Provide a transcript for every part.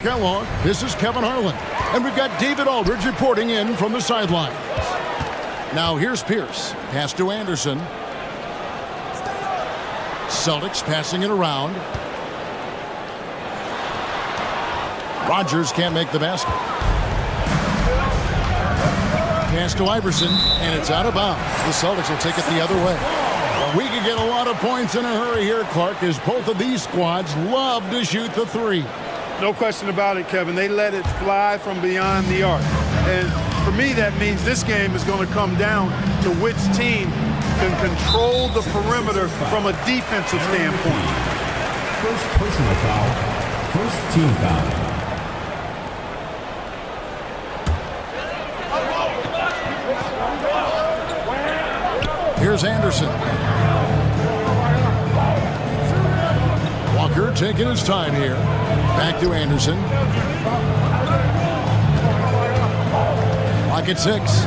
Kellogg, this is Kevin Harlan, and we've got David Aldridge reporting in from the sidelines. Now here's Pierce, pass to Anderson. Celtics passing it around. Rogers can't make the basket. Pass to Iverson, and it's out of bounds. The Celtics will take it the other way. Well, we could get a lot of points in a hurry here, Clark, as both of these squads love to shoot the three. No question about it, Kevin. They let it fly from beyond the arc. And for me, that means this game is going to come down to which team can control the perimeter from a defensive standpoint. First personal foul. First team foul. Here's Anderson. Walker taking his time here. Back to Anderson. Lock at 6.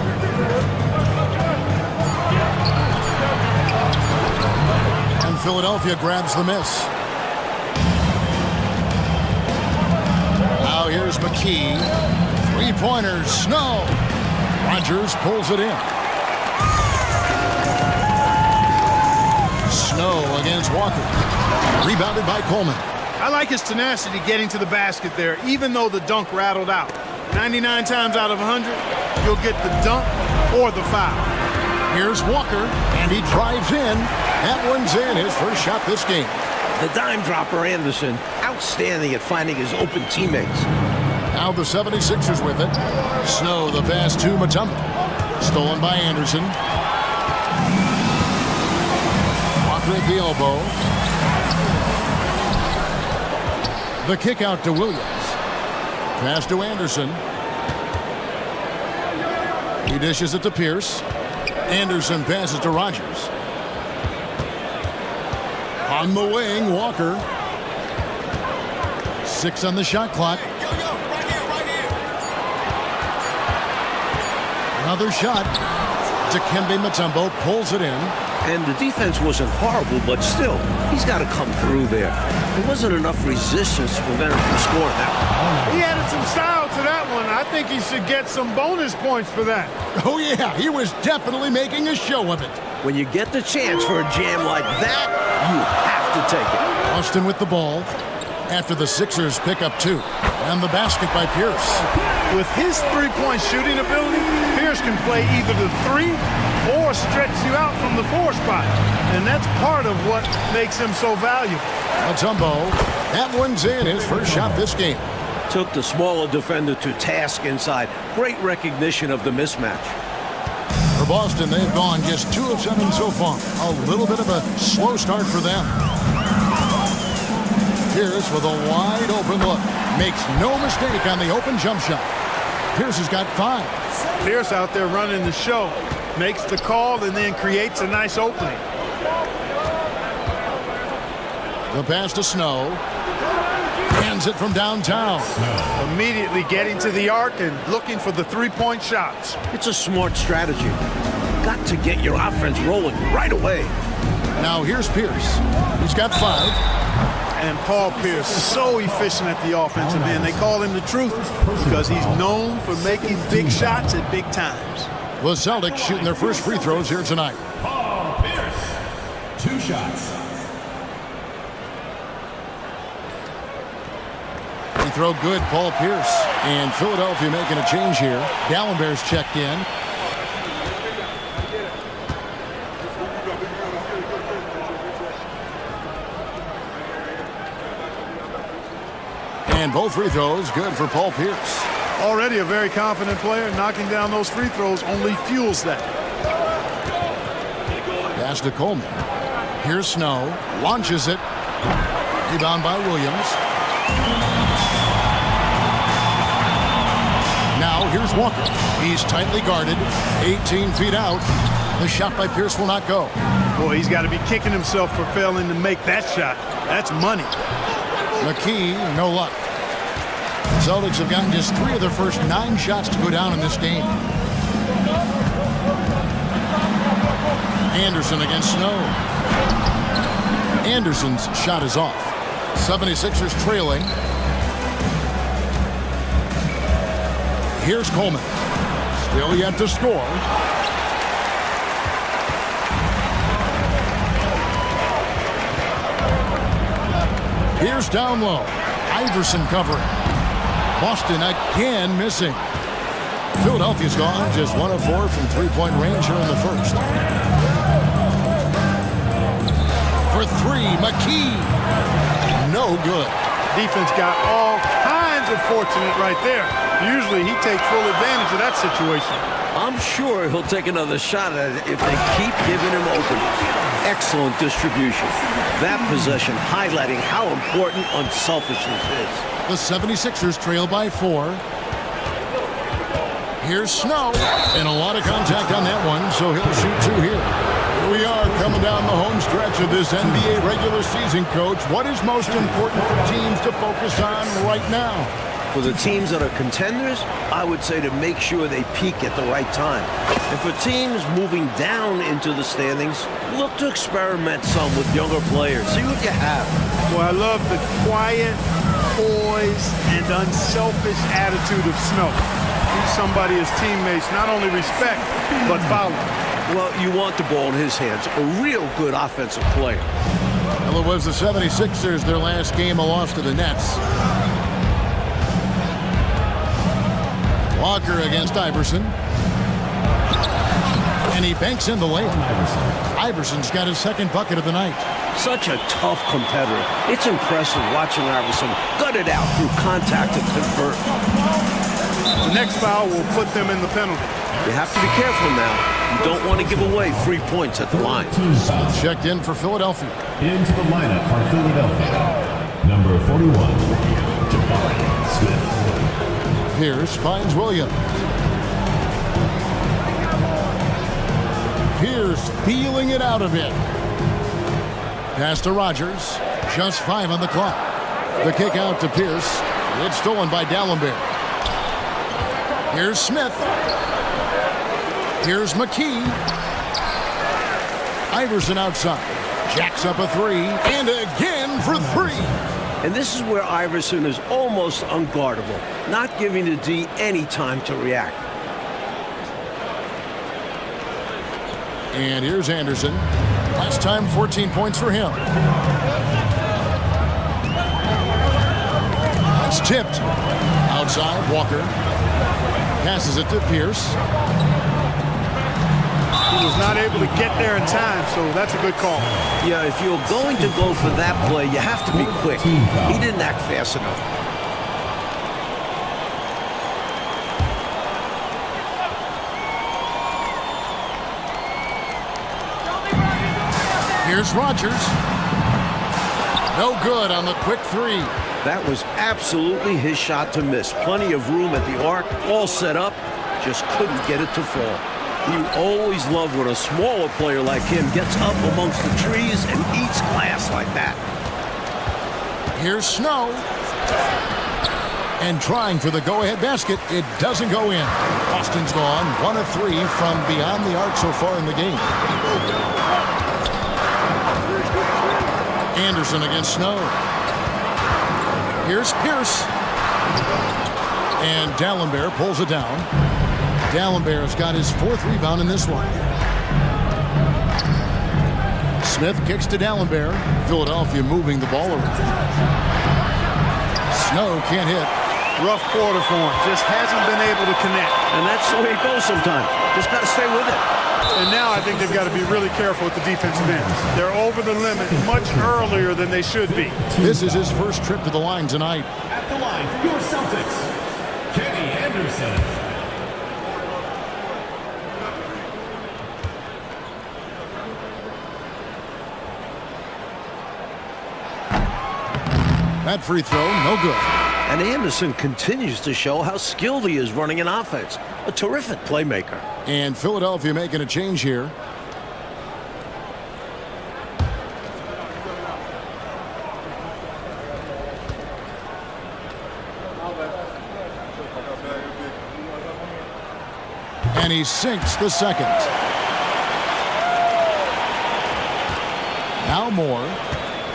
And Philadelphia grabs the miss. Now here's McKee. Three-pointers. Snow. Rogers pulls it in. Snow against Walker. Rebounded by Coleman. I like his tenacity getting to the basket there, even though the dunk rattled out. 99 times out of 100, you'll get the dunk or the foul. Here's Walker, and he drives in. That one's in, his first shot this game. The dime dropper, Anderson, outstanding at finding his open teammates. Now the 76ers with it. Snow, the pass to Mutombo. Stolen by Anderson. Walker at the elbow. The kick out to Williams. Pass to Anderson. He dishes it to Pierce. Anderson passes to Rogers. On the wing, Walker. 6 on the shot clock. Another shot. Dikembe Mutombo pulls it in. And the defense wasn't horrible, but still, he's got to come through there. There wasn't enough resistance to prevent him from scoring that one. He added some style to that one. I think he should get some bonus points for that. Oh, yeah, he was definitely making a show of it. When you get the chance for a jam like that, you have to take it. Austin with the ball after the Sixers pick up 2. And the basket by Pierce. With his three-point shooting ability, Pierce can play either the 3 or stretch you out from the 4 spot. And that's part of what makes him so valuable. Mutombo, that one's in, his first shot this game. Took the smaller defender to task inside. Great recognition of the mismatch. For Boston, they've gone just 2 of 7 so far. A little bit of a slow start for them. Pierce with a wide open look. Makes no mistake on the open jump shot. Pierce has got 5. Pierce out there running the show. Makes the call and then creates a nice opening. The pass to Snow. Hands it from downtown. Immediately getting to the arc and looking for the three-point shots. It's a smart strategy. Got to get your offense rolling right away. Now here's Pierce. He's got 5. And Paul Pierce is so efficient at the offensive end. They call him the truth because he's known for making big shots at big times. The Celtics shooting their first free throws here tonight. Paul Pierce. 2 shots. Free throw good, Paul Pierce. And Philadelphia making a change here. Gallenberg's checked in. And both free throws good for Paul Pierce. Already a very confident player. Knocking down those free throws only fuels that. Pass to Coleman. Here's Snow. Launches it. Rebound by Williams. Now here's Walker. He's tightly guarded. 18 feet out. The shot by Pierce will not go. Boy, he's got to be kicking himself for failing to make that shot. That's money. McKee, no luck. Celtics have gotten just 3 of their first 9 shots to go down in this game. Anderson against Snow. Anderson's shot is off. 76ers trailing. Here's Coleman. Still yet to score. Here's down low. Iverson covering. Boston again missing. Philadelphia's gone just 1 of 4 from three-point range here in the first. For three, McKee. No good. Defense got all kinds of fortunate right there. Usually he takes full advantage of that situation. I'm sure he'll take another shot at it if they keep giving him openings. Excellent distribution. That possession highlighting how important unselfishness is. The 76ers trail by 4. Here's Snow, and a lot of contact on that one, so he'll shoot 2 here. Here we are coming down the home stretch of this NBA regular season, Coach. What is most important for teams to focus on right now? For the teams that are contenders, I would say to make sure they peak at the right time. And for teams moving down into the standings, look to experiment some with younger players. See what you have. Well, I love the quiet, poised, and unselfish attitude of Snow. He's somebody his teammates not only respect, but follow. Well, you want the ball in his hands. A real good offensive player. Well, it was the 76ers, their last game, a loss to the Nets. Walker against Iverson. And he banks in the layup. Iverson's got his second bucket of the night. Such a tough competitor. It's impressive watching Iverson gut it out through contact and convert. The next foul will put them in the penalty. You have to be careful now. You don't want to give away free points at the line. Smith checked in for Philadelphia. Into the lineup for Philadelphia, number 41, Jabari Smith. Pierce finds Williams. Pierce feeling it out a bit. Pass to Rogers. Just 5 on the clock. The kick out to Pierce. It's stolen by D'Alembert. Here's Smith. Here's McKee. Iverson outside. Jacks up a 3. And again for 3. And this is where Iverson is almost unguardable, not giving the D any time to react. And here's Anderson. Last time, 14 points for him. It's tipped. Outside, Walker. Passes it to Pierce. He was not able to get there in time, so that's a good call. Yeah, if you're going to go for that play, you have to be quick. He didn't act fast enough. Here's Rogers. No good on the quick 3. That was absolutely his shot to miss. Plenty of room at the arc, all set up, just couldn't get it to fall. You always love when a smaller player like him gets up amongst the trees and eats glass like that. Here's Snow. And trying for the go-ahead basket. It doesn't go in. Boston's gone 1 of 3 from beyond the arc so far in the game. Anderson against Snow. Here's Pierce. And D'Alembert pulls it down. D'Alembert's got his 4th rebound in this one. Smith kicks to D'Alembert. Philadelphia moving the ball around. Snow can't hit. Rough quarter for him. Just hasn't been able to connect. And that's the way it goes sometimes. Just got to stay with it. And now I think they've got to be really careful at the defensive end. They're over the limit much earlier than they should be. This is his first trip to the line tonight. At the line for your Celtics, Kenny Anderson. That free throw, no good. And Anderson continues to show how skilled he is running an offense. A terrific playmaker. And Philadelphia making a change here. And he sinks the second. Now Moore.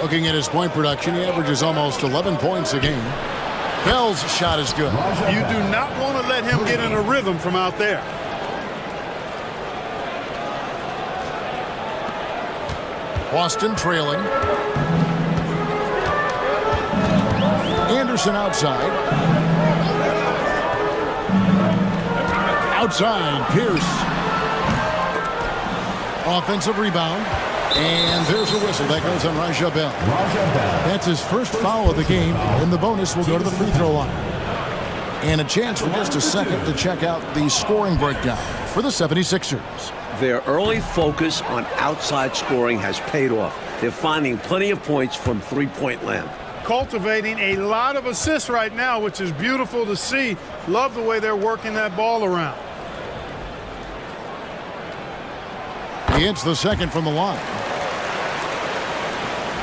Looking at his point production, he averages almost 11 points a game. Bell's shot is good. You do not want to let him get in a rhythm from out there. Boston trailing. Anderson outside. Outside, Pierce. Offensive rebound. And there's a whistle that goes on Raja Bell. That's his first foul of the game, and the bonus will go to the free throw line. And a chance for just a second to check out the scoring breakdown for the 76ers. Their early focus on outside scoring has paid off. They're finding plenty of points from three-point land. Cultivating a lot of assists right now, which is beautiful to see. Love the way they're working that ball around. He hits the second from the line.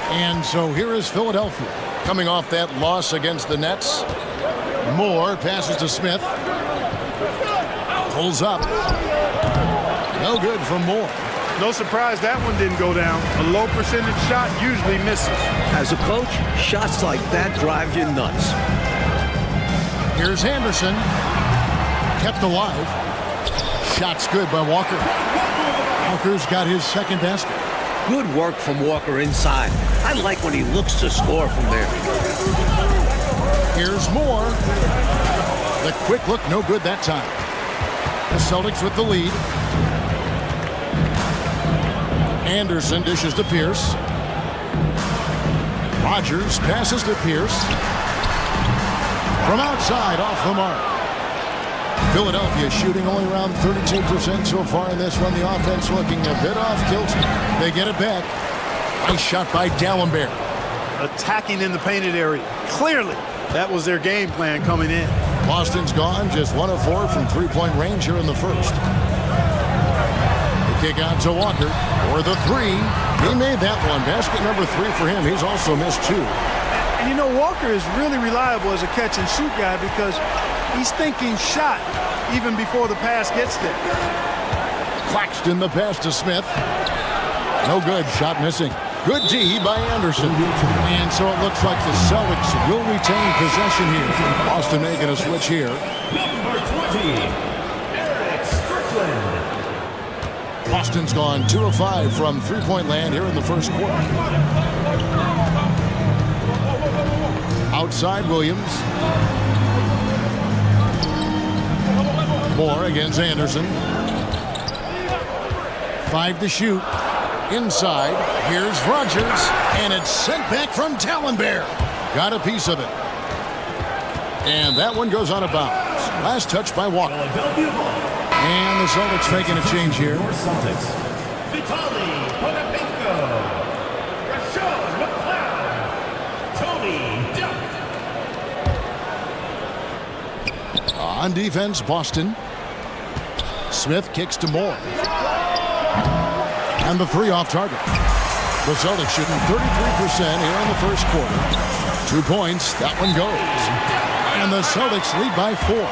And so here is Philadelphia coming off that loss against the Nets. Moore passes to Smith. Pulls up. No good from Moore. No surprise that one didn't go down. A low percentage shot usually misses. As a coach, shots like that drive you nuts. Here's Anderson. Kept alive. Shot's good by Walker. Walker's got his second basket. Good work from Walker inside. I like when he looks to score from there. Here's Moore. The quick look, no good that time. The Celtics with the lead. Anderson dishes to Pierce. Rogers passes to Pierce. From outside, off the mark. Philadelphia shooting only around 32% so far in this one. The offense looking a bit off kilter. They get it back. Nice shot by D'Alembert. Attacking in the painted area. Clearly, that was their game plan coming in. Boston's gone, just 1 of 4 from three-point range here in the first. The kick out to Walker for the three. He made that one. Basket number 3 for him. He's also missed 2. And you know, Walker is really reliable as a catch-and-shoot guy because he's thinking shot even before the pass gets there. Claxton the pass to Smith. No good. Shot missing. Good D by Anderson. And so it looks like the Celtics will retain possession here. Boston making a switch here. Number 20, Eric Strickland. Boston's gone 2 of 5 from three-point land here in the first quarter. Outside Williams. Moore against Anderson. 5 to shoot. Inside, here's Rogers, and it's sent back from D'Alembert. Got a piece of it. And that one goes out of bounds. Last touch by Walker. And the Celtics making a change here. Celtics. Vitaly Potapenko. Rashawn McLeod. Tony Duck. On defense, Boston. Smith kicks to Moore. And the 3 off target. The Celtics shooting 33% here in the first quarter. 2 points, that one goes. And the Celtics lead by 4.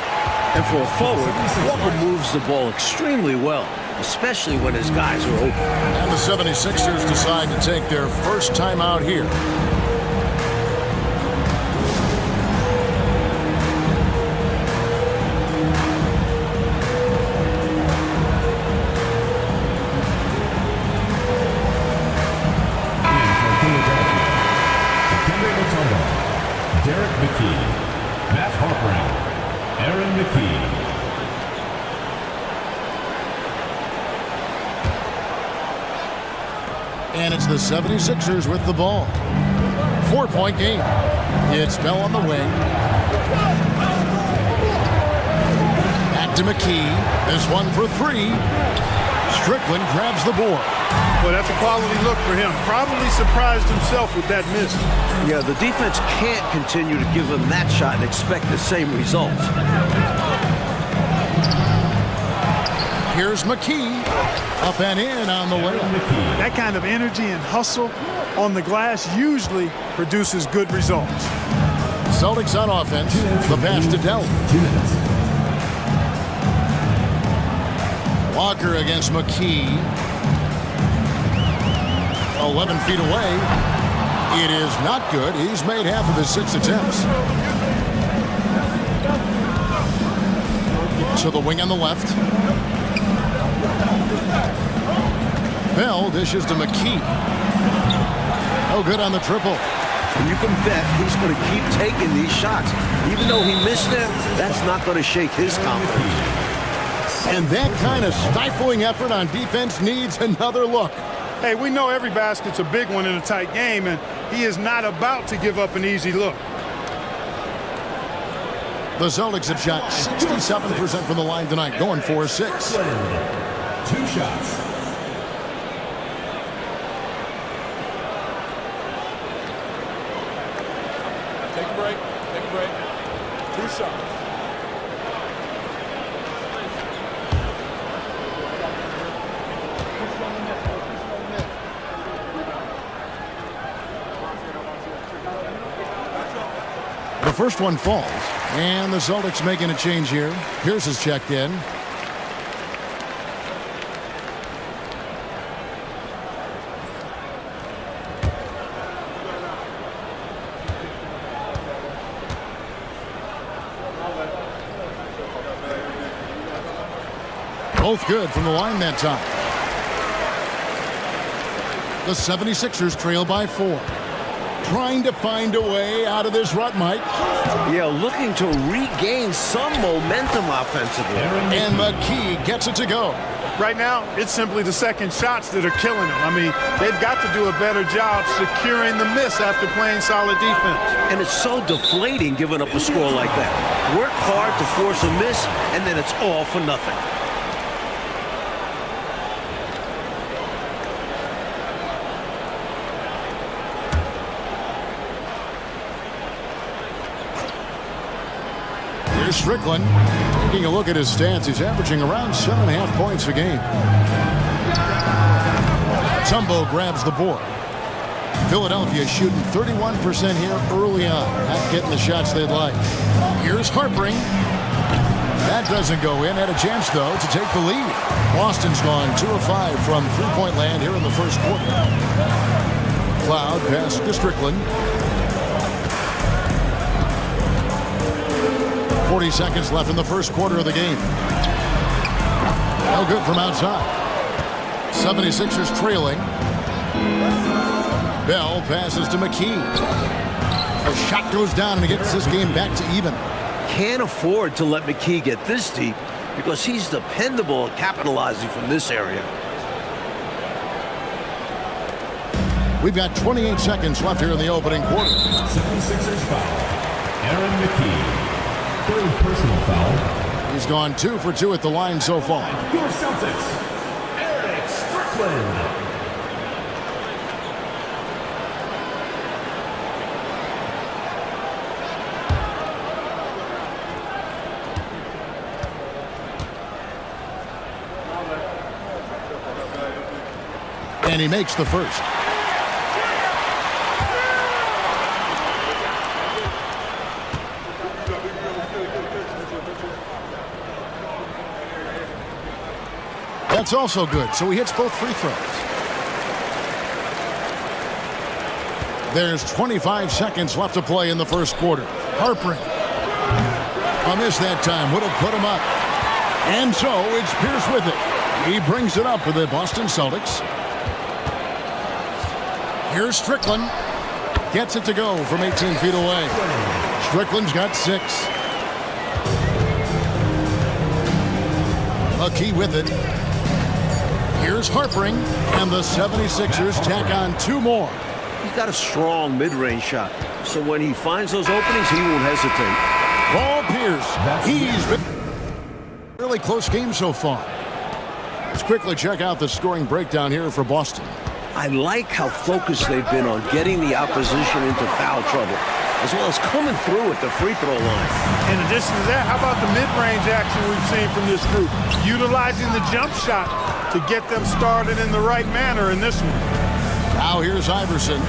And for a forward, Walker moves the ball extremely well, especially when his guys are open. And the 76ers decide to take their first time out here. Derek McKee, Matt Harpring, Aaron McKee. And it's the 76ers with the ball. 4-point game. It's Bell on the wing. Back to McKee. This one for 3. Strickland grabs the board. Well, that's a quality look for him. Probably surprised himself with that miss. Yeah, the defense can't continue to give him that shot and expect the same results. Here's McKee. Up and in on the way. That kind of energy and hustle on the glass usually produces good results. Celtics on offense. The pass to Dell. 2 minutes. Walker against McKee. 11 feet away. It is not good. He's made half of his 6 attempts. to the wing on the left. Bell dishes to McKee. No good on the triple. And you can bet he's going to keep taking these shots. Even though he missed them, that's not going to shake his confidence. And that kind of stifling effort on defense needs another look. Hey, we know every basket's a big one in a tight game, and he is not about to give up an easy look. The Celtics have shot 67% from the line tonight, going 4-6. 2 shots. Take a break. Take a break. 2 shots. The first one falls, and the Celtics making a change here. Pierce is checked in. Both good from the line that time. The 76ers trail by 4. Trying to find a way out of this rut, Mike. Yeah, looking to regain some momentum offensively. And McKee gets it to go. Right now, it's simply the second shots that are killing him. I mean, they've got to do a better job securing the miss after playing solid defense. And it's so deflating giving up a score like that. Work hard to force a miss, and then it's all for nothing. Here's Strickland. Taking a look at his stats, he's averaging around 7.5 points a game. Tumbo grabs the board. Philadelphia shooting 31% here early on. Not getting the shots they'd like. Here's Harpering. That doesn't go in. Had a chance, though, to take the lead. Boston's gone 2 of 5 from three-point land here in the first quarter. Cloud pass to Strickland. 40 seconds left in the first quarter of the game. No good from outside. 76ers trailing. Bell passes to McKee. The shot goes down and it gets this game back to even. Can't afford to let McKee get this deep because he's dependable at capitalizing from this area. We've got 28 seconds left here in the opening quarter. 76ers foul. Aaron McKee. 3rd personal foul. He's gone 2 for 2 at the line so far. Your Celtics, Eric Strickland. And he makes the first. That's also good, so he hits both free throws. There's 25 seconds left to play in the first quarter. Harpering. A miss that time would have put him up. And so it's Pierce with it. He brings it up for the Boston Celtics. Here's Strickland. Gets it to go from 18 feet away. Strickland's got 6. McKee with it. Here's Harpering, and the 76ers tack on 2 more. He's got a strong mid-range shot, so when he finds those openings, he won't hesitate. Paul Pierce, he's been a really close game so far. Let's quickly check out the scoring breakdown here for Boston. I like how focused they've been on getting the opposition into foul trouble, as well as coming through at the free throw line. In addition to that, how about the mid-range action we've seen from this group? Utilizing the jump shot to get them started in the right manner in this one. Now here's Iverson.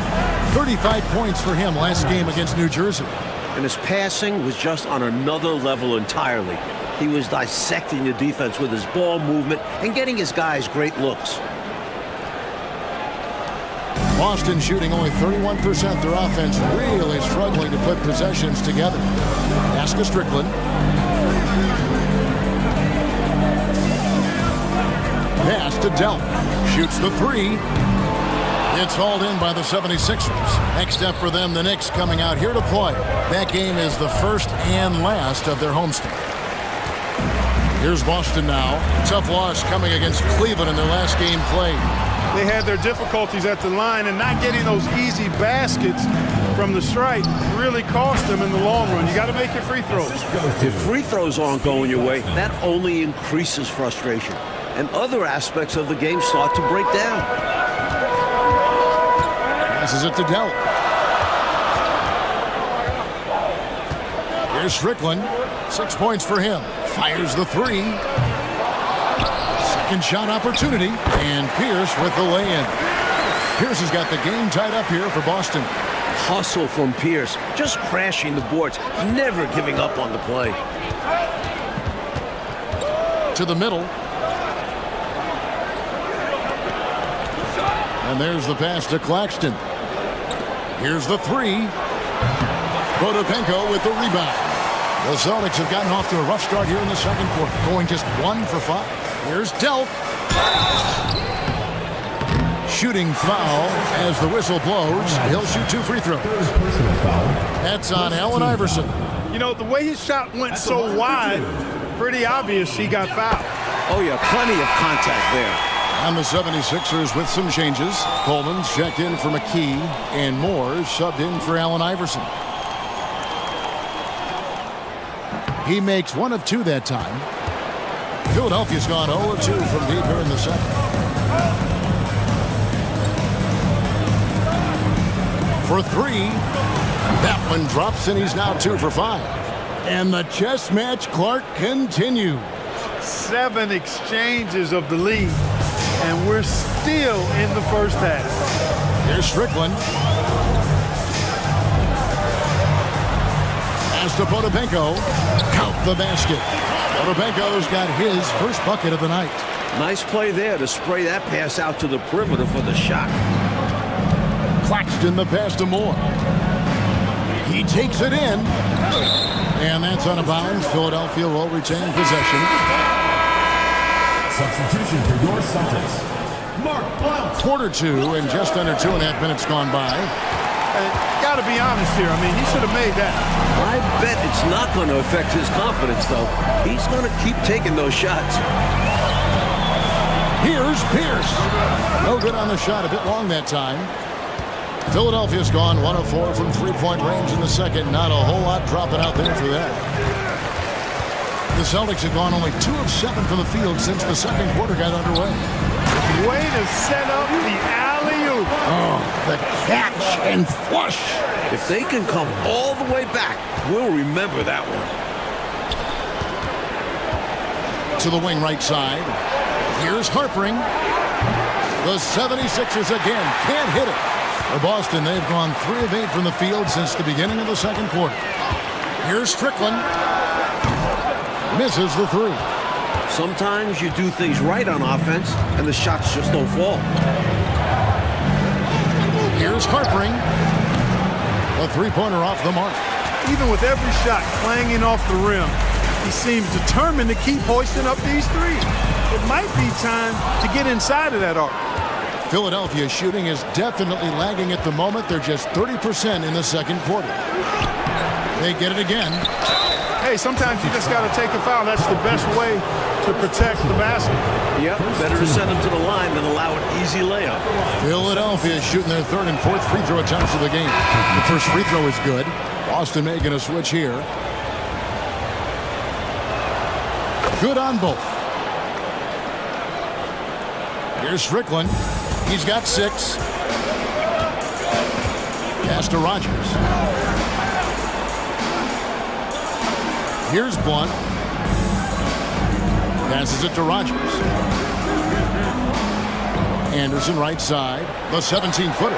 35 points for him last game against New Jersey. And his passing was just on another level entirely. He was dissecting the defense with his ball movement and getting his guys great looks. Boston shooting only 31%. Their offense really struggling to put possessions together. Pass to Strickland. Pass to Delp. Shoots the three. It's hauled in by the 76ers. Next step for them, the Knicks coming out here to play. That game is the first and last of their homestand. Here's Boston now. Tough loss coming against Cleveland in their last game played. They had their difficulties at the line, and not getting those easy baskets from the stripe really cost them in the long run. You got to make your free throws. If free throws aren't going your way, that only increases frustration, and other aspects of the game start to break down. Passes it to Delp. Here's Strickland. 6 points for him. Fires the three. Second shot opportunity. And Pierce with the lay-in. Pierce has got the game tied up here for Boston. Hustle from Pierce, just crashing the boards, never giving up on the play. To the middle. And there's the pass to Claxton. Here's the three. Potapenko with the rebound. The Celtics have gotten off to a rough start here in the second quarter, going just 1 for 5. Here's Delp. Shooting foul as the whistle blows. He'll shoot 2 free throws. That's on Allen Iverson. You know, the way his shot went so wide, pretty obvious he got fouled. Oh, yeah, plenty of contact there. And the 76ers with some changes. Coleman's checked in for McKee, and Moore's subbed in for Allen Iverson. He makes 1 of 2 that time. Philadelphia's gone 0 of 2 from deep here in the second. For 3. That one drops, and he's now 2 for 5. And the chess match, Clark, continues. 7 exchanges of the lead, and we're still in the first half. Here's Strickland. Pass to Potapenko. Count the basket. Potapenko's got his first bucket of the night. Nice play there to spray that pass out to the perimeter for the shot. Claxton the pass to Moore. He takes it in. And that's out of bounds. Philadelphia will retain possession. Substitution for your Celtics. Mark Blount. Quarter 2 and just under 2.5 minutes gone by. Got to be honest here. I mean, he should have made that. I bet it's not going to affect his confidence, though. He's going to keep taking those shots. Here's Pierce. No good on the shot. A bit long that time. Philadelphia's gone 1 of 4 from three-point range in the second. Not a whole lot dropping out there for that. The Celtics have gone only 2 of 7 from the field since the second quarter got underway. Way to set up the alley-oop. Oh, the catch and flush. If they can come all the way back, we'll remember that one. To the wing right side. Here's Harpering. The 76ers again can't hit it. For Boston, they've gone 3 of 8 from the field since the beginning of the second quarter. Here's Strickland. Misses the 3. Sometimes you do things right on offense, and the shots just don't fall. Here's Harpering. A three-pointer off the mark. Even with every shot clanging off the rim, he seems determined to keep hoisting up these threes. It might be time to get inside of that arc. Philadelphia shooting is definitely lagging at the moment. They're just 30% in the second quarter. They get it again. Hey, sometimes you just got to take a foul. That's the best way to protect the basket. Yep, better to send them to the line than allow an easy layup. Philadelphia shooting their 3rd and 4th free throw attempts of the game. The first free throw is good. Boston making a switch here. Good on both. Here's Strickland. He's got 6. Pass to Rogers. Here's Blunt. Passes it to Rogers. Anderson right side. The 17-footer.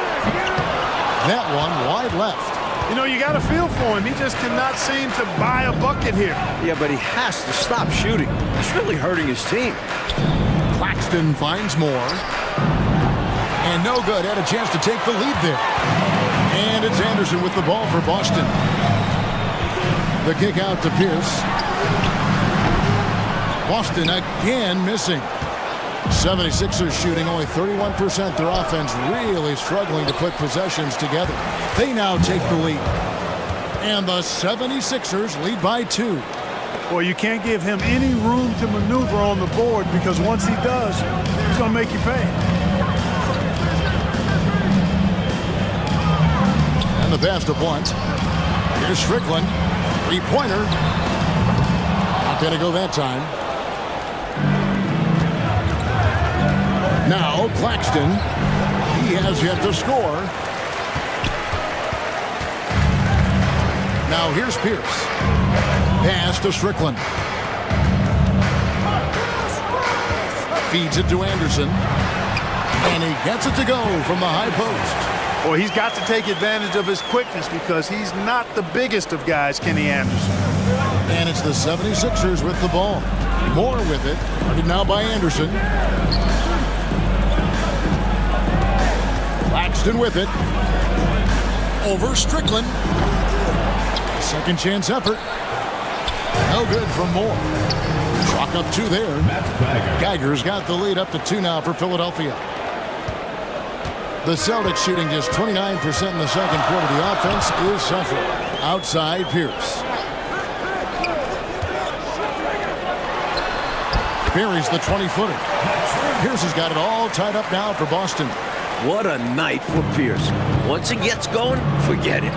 That one wide left. You know, you got to feel for him. He just cannot seem to buy a bucket here. Yeah, but he has to stop shooting. It's really hurting his team. Claxton finds Moore. And no good. Had a chance to take the lead there. And it's Anderson with the ball for Boston. The kick out to Pierce. Boston again missing. 76ers shooting only 31%. Their offense really struggling to put possessions together. They now take the lead. And the 76ers lead by 2. Well, you can't give him any room to maneuver on the board because once he does, he's going to make you pay. And the pass to Blunt. Here's Strickland. Three-pointer. Not going to go that time. Now Claxton. He has yet to score. Now here's Pierce. Pass to Strickland. Feeds it to Anderson. And he gets it to go from the high post. Well, he's got to take advantage of his quickness because he's not the biggest of guys, Kenny Anderson. And it's the 76ers with the ball. Moore with it. Guarded now by Anderson. Claxton with it. Over Strickland. Second chance effort. No good from Moore. Chalk up 2 there. Geiger's got the lead up to 2 now for Philadelphia. The Celtics shooting just 29% in the second quarter. The offense is suffering. Outside Pierce. Buries the 20-footer. Pierce has got it all tied up now for Boston. What a night for Pierce. Once he gets going, forget it.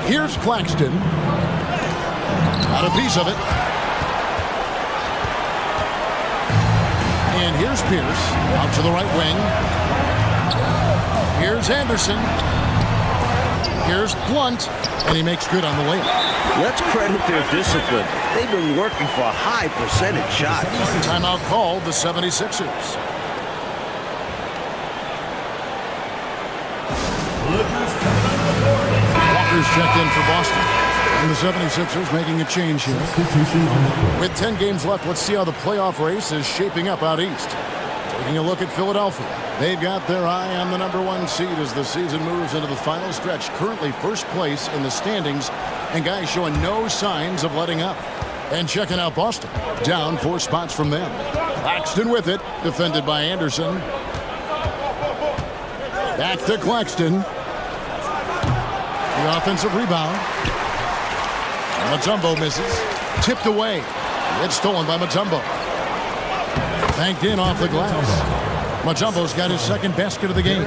Here's Claxton. Got a piece of it. And here's Pierce. Out to the right wing. Here's Anderson. Here's Blunt. And he makes good on the layup. Let's credit their discipline. They've been working for high percentage shots. Timeout called the 76ers. Walker's checked in for Boston. And the 76ers making a change here. With 10 games left, let's see how the playoff race is shaping up out east. Taking a look at Philadelphia. They've got their eye on the #1 seed as the season moves into the final stretch. Currently first place in the standings, and guys showing no signs of letting up. And checking out Boston. Down 4 spots from them. Claxton with it. Defended by Anderson. Back to Claxton. The offensive rebound. Mutombo misses. Tipped away. It's stolen by Mutombo. Banked in off the glass. Mutombo's got his second basket of the game.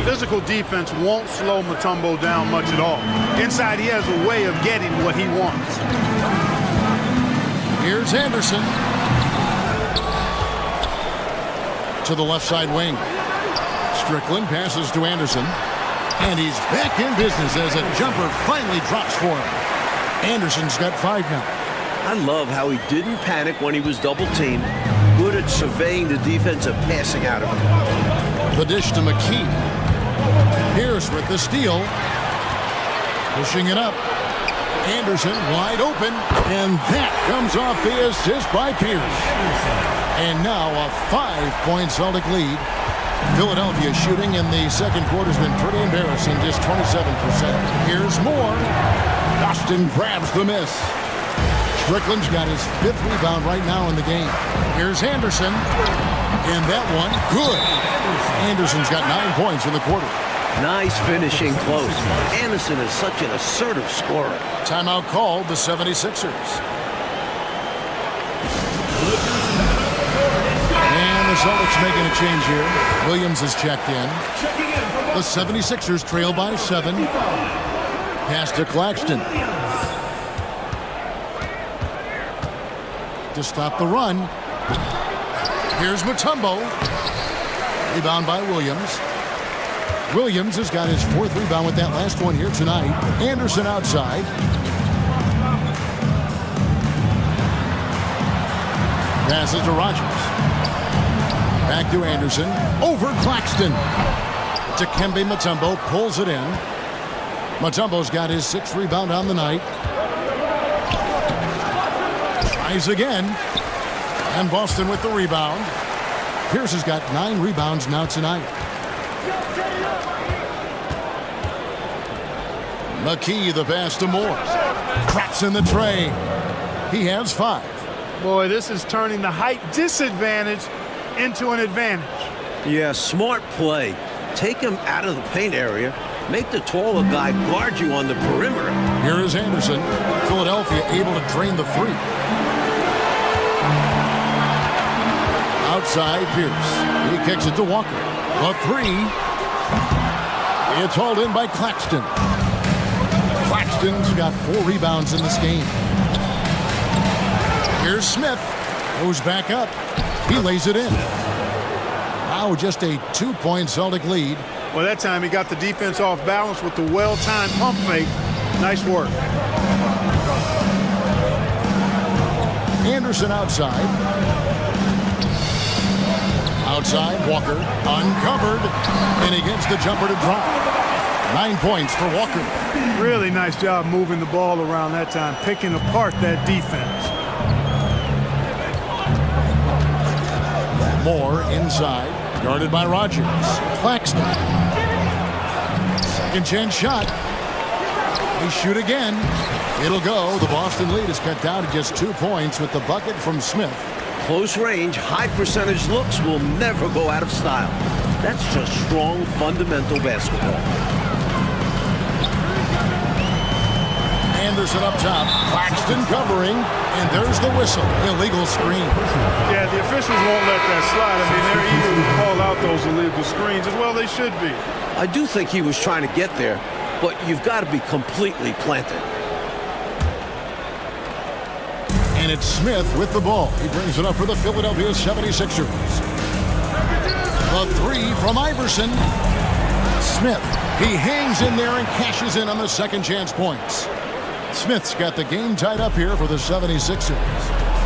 Physical defense won't slow Mutombo down much at all. Inside, he has a way of getting what he wants. Here's Anderson. To the left side wing. Strickland passes to Anderson. And he's back in business as a jumper finally drops for him. Anderson's got 5 now. I love how he didn't panic when he was double-teamed. Good at surveying the defense and passing out of him. The dish to McKee. Pierce with the steal. Pushing it up. Anderson wide open. And that comes off the assist by Pierce. And now a 5-point Celtic lead. Philadelphia shooting in the second quarter has been pretty embarrassing, just 27%. Here's Moore. Boston grabs the miss. Strickland's got his 5th rebound right now in the game. Here's Anderson. And that one, good. Anderson's got 9 points in the quarter. Nice finishing close. Anderson is such an assertive scorer. Timeout called the 76ers. And the Celtics making a change here. Williams is checked in. The 76ers trail by 7. Pass to Claxton. To stop the run. Here's Mutombo. Rebound by Williams. Williams has got his 4th rebound with that last one here tonight. Anderson outside. Passes to Rogers. Back to Anderson. Over Claxton. Dikembe Mutombo pulls it in. Mutombo's got his 6th rebound on the night. Tries again. And Boston with the rebound. Pierce has got 9 rebounds now tonight. McKee the pass to Moore. Cracks in the tray. He has 5. Boy, this is turning the height disadvantage into an advantage. Yeah, smart play. Take him out of the paint area. Make the taller guy guard you on the perimeter. Here is Anderson. Philadelphia able to drain the three. Outside, Pierce. He kicks it to Walker. The three. It's hauled in by Claxton. Claxton's got 4 rebounds in this game. Here's Smith. Goes back up. He lays it in. Now just a 2-point Celtic lead. Well, that time he got the defense off balance with the well-timed pump fake. Nice work. Anderson outside. Outside, Walker uncovered, and he gets the jumper to drop. 9 points for Walker. Really nice job moving the ball around that time, picking apart that defense. Moore inside, guarded by Rogers. Claxton. Second chance shot. They shoot again. It'll go. The Boston lead is cut down to just 2 points with the bucket from Smith. Close range, high percentage looks will never go out of style. That's just strong, fundamental basketball. Anderson up top. Claxton covering. And there's the whistle. Illegal screen. Yeah, the officials won't let that slide. I mean, they're eager to call out those illegal screens. As well, they should be. I do think he was trying to get there, but you've got to be completely planted. And it's Smith with the ball. He brings it up for the Philadelphia 76ers. The three from Iverson. Smith. He hangs in there and cashes in on the second chance points. Smith's got the game tied up here for the 76ers.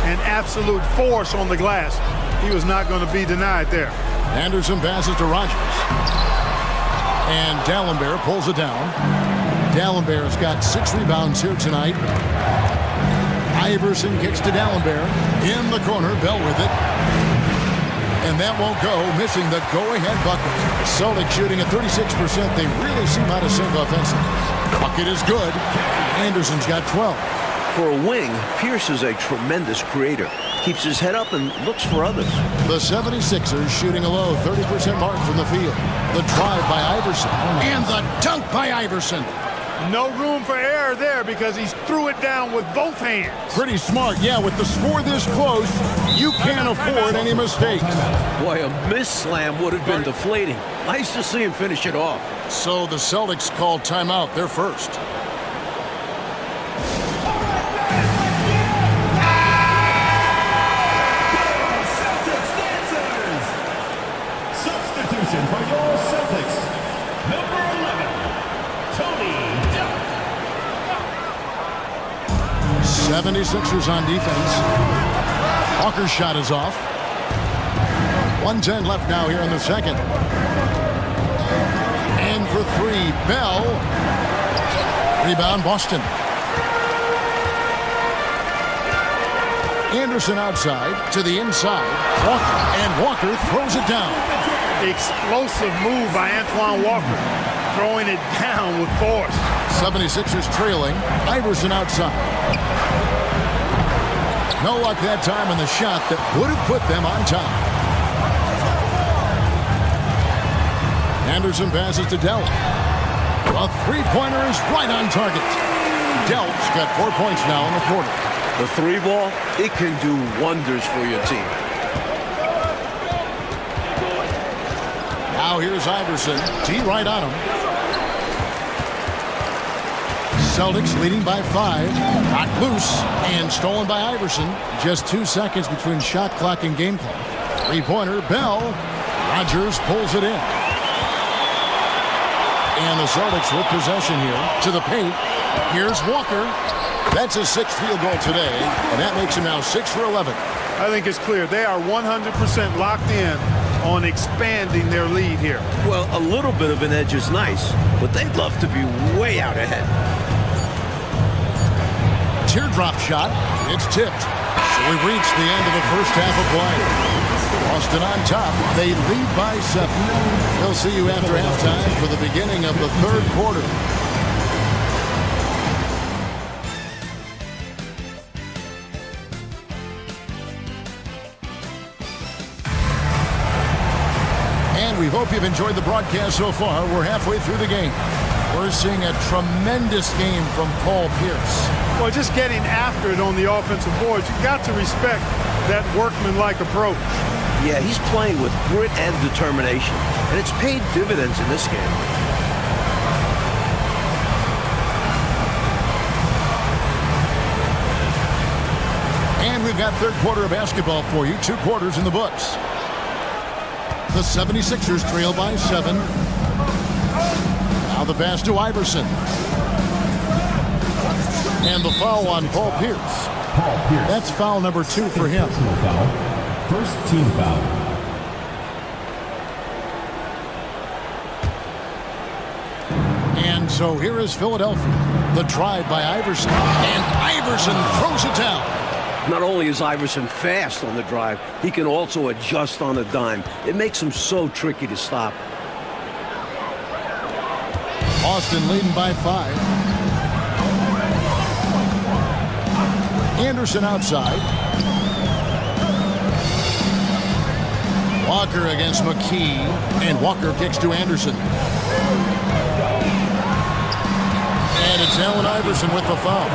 An absolute force on the glass. He was not going to be denied there. Anderson passes to Rogers. And Dallenberg pulls it down. Dallenberg's got 6 rebounds here tonight. Iverson kicks to Dallenberg. In the corner, Bell with it. And that won't go, missing the go-ahead bucket. Celtics shooting at 36%. They really seem out of sync offensively. Bucket is good. Anderson's got 12. For a wing, Pierce is a tremendous creator. Keeps his head up and looks for others. The 76ers shooting a low 30% mark from the field. The drive by Iverson. And the dunk by Iverson. No room for error there because he threw it down with both hands. Pretty smart. Yeah, with the score this close, you can't afford any mistakes. Boy, a miss slam would have been deflating. Nice to see him finish it off. So the Celtics called timeout. They're first. Substitution for your Celtics. Number 11, Tony Duck. 76ers on defense. Walker's shot is off. 1:10 left now here in the second. And for 3, Bell. Rebound, Boston. Anderson outside to the inside. Walker, and Walker throws it down. Explosive move by Antoine Walker. Throwing it down with force. 76ers trailing. Iverson outside. No luck that time on the shot that would have put them on top. Anderson passes to Dell. A three-pointer is right on target. Dell's got 4 points now in the quarter. The 3-ball, it can do wonders for your team. Now here's Iverson. T right on him. Celtics leading by 5. Knocked loose and stolen by Iverson. Just 2 seconds between shot clock and game clock. Three-pointer, Bell. Rogers pulls it in. And the Celtics with possession here to the paint. Here's Walker. That's his 6th field goal today, and that makes him now 6 for 11. I think it's clear they are 100% locked in on expanding their lead here. Well, a little bit of an edge is nice, but they'd love to be way out ahead. Teardrop shot. It's tipped. So we've reached the end of the first half of play. Boston on top. They lead by 7. We'll see you after halftime for the beginning of the third quarter. We hope you've enjoyed the broadcast so far. We're halfway through the game. We're seeing a tremendous game from Paul Pierce. Well, just getting after it on the offensive boards, you've got to respect that workmanlike approach. Yeah, he's playing with grit and determination, and it's paid dividends in this game. And we've got third quarter of basketball for you. 2 quarters in the books. The 76ers trail by 7. Now the pass to Iverson. And the foul on Paul Pierce. That's foul number 2 for him. First team foul. And so here is Philadelphia. The drive by Iverson. And Iverson throws it down. Not only is Iverson fast on the drive, he can also adjust on a dime. It makes him so tricky to stop. Boston leading by 5. Anderson outside. Walker against McKee. And Walker kicks to Anderson. And it's Allen Iverson with the foul.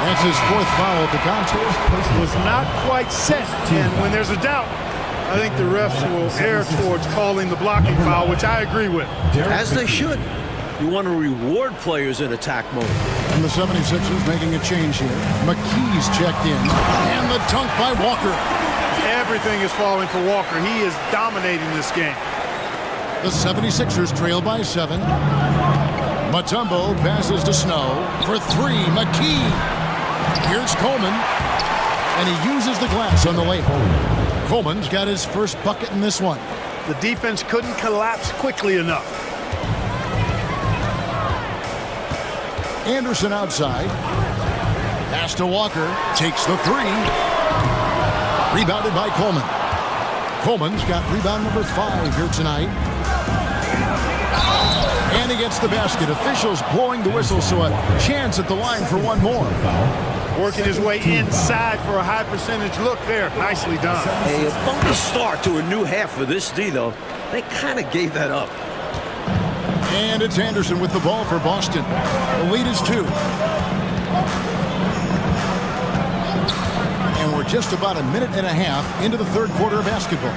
That's his 4th foul of the contest. Was not quite set, and when there's a doubt, I think the refs will err towards calling the blocking foul, which I agree with. As they should. You want to reward players in attack mode. And the 76ers making a change here. McKee's checked in. And the dunk by Walker. Everything is falling for Walker. He is dominating this game. The 76ers trail by 7. Mutombo passes to Snow for 3. McKee. Here's Coleman. And he uses the glass on the layup. Coleman's got his first bucket in this one. The defense couldn't collapse quickly enough. Anderson outside. Pass to Walker. Takes the 3. Rebounded by Coleman. Coleman's got rebound number 5 here tonight. And he gets the basket. Officials blowing the whistle, so a chance at the line for one more. Working his way inside for a high percentage look there. Nicely done. A bumpy start to a new half for this D, though. They kind of gave that up. And it's Anderson with the ball for Boston. The lead is 2. And we're just about a minute and a half into the third quarter of basketball.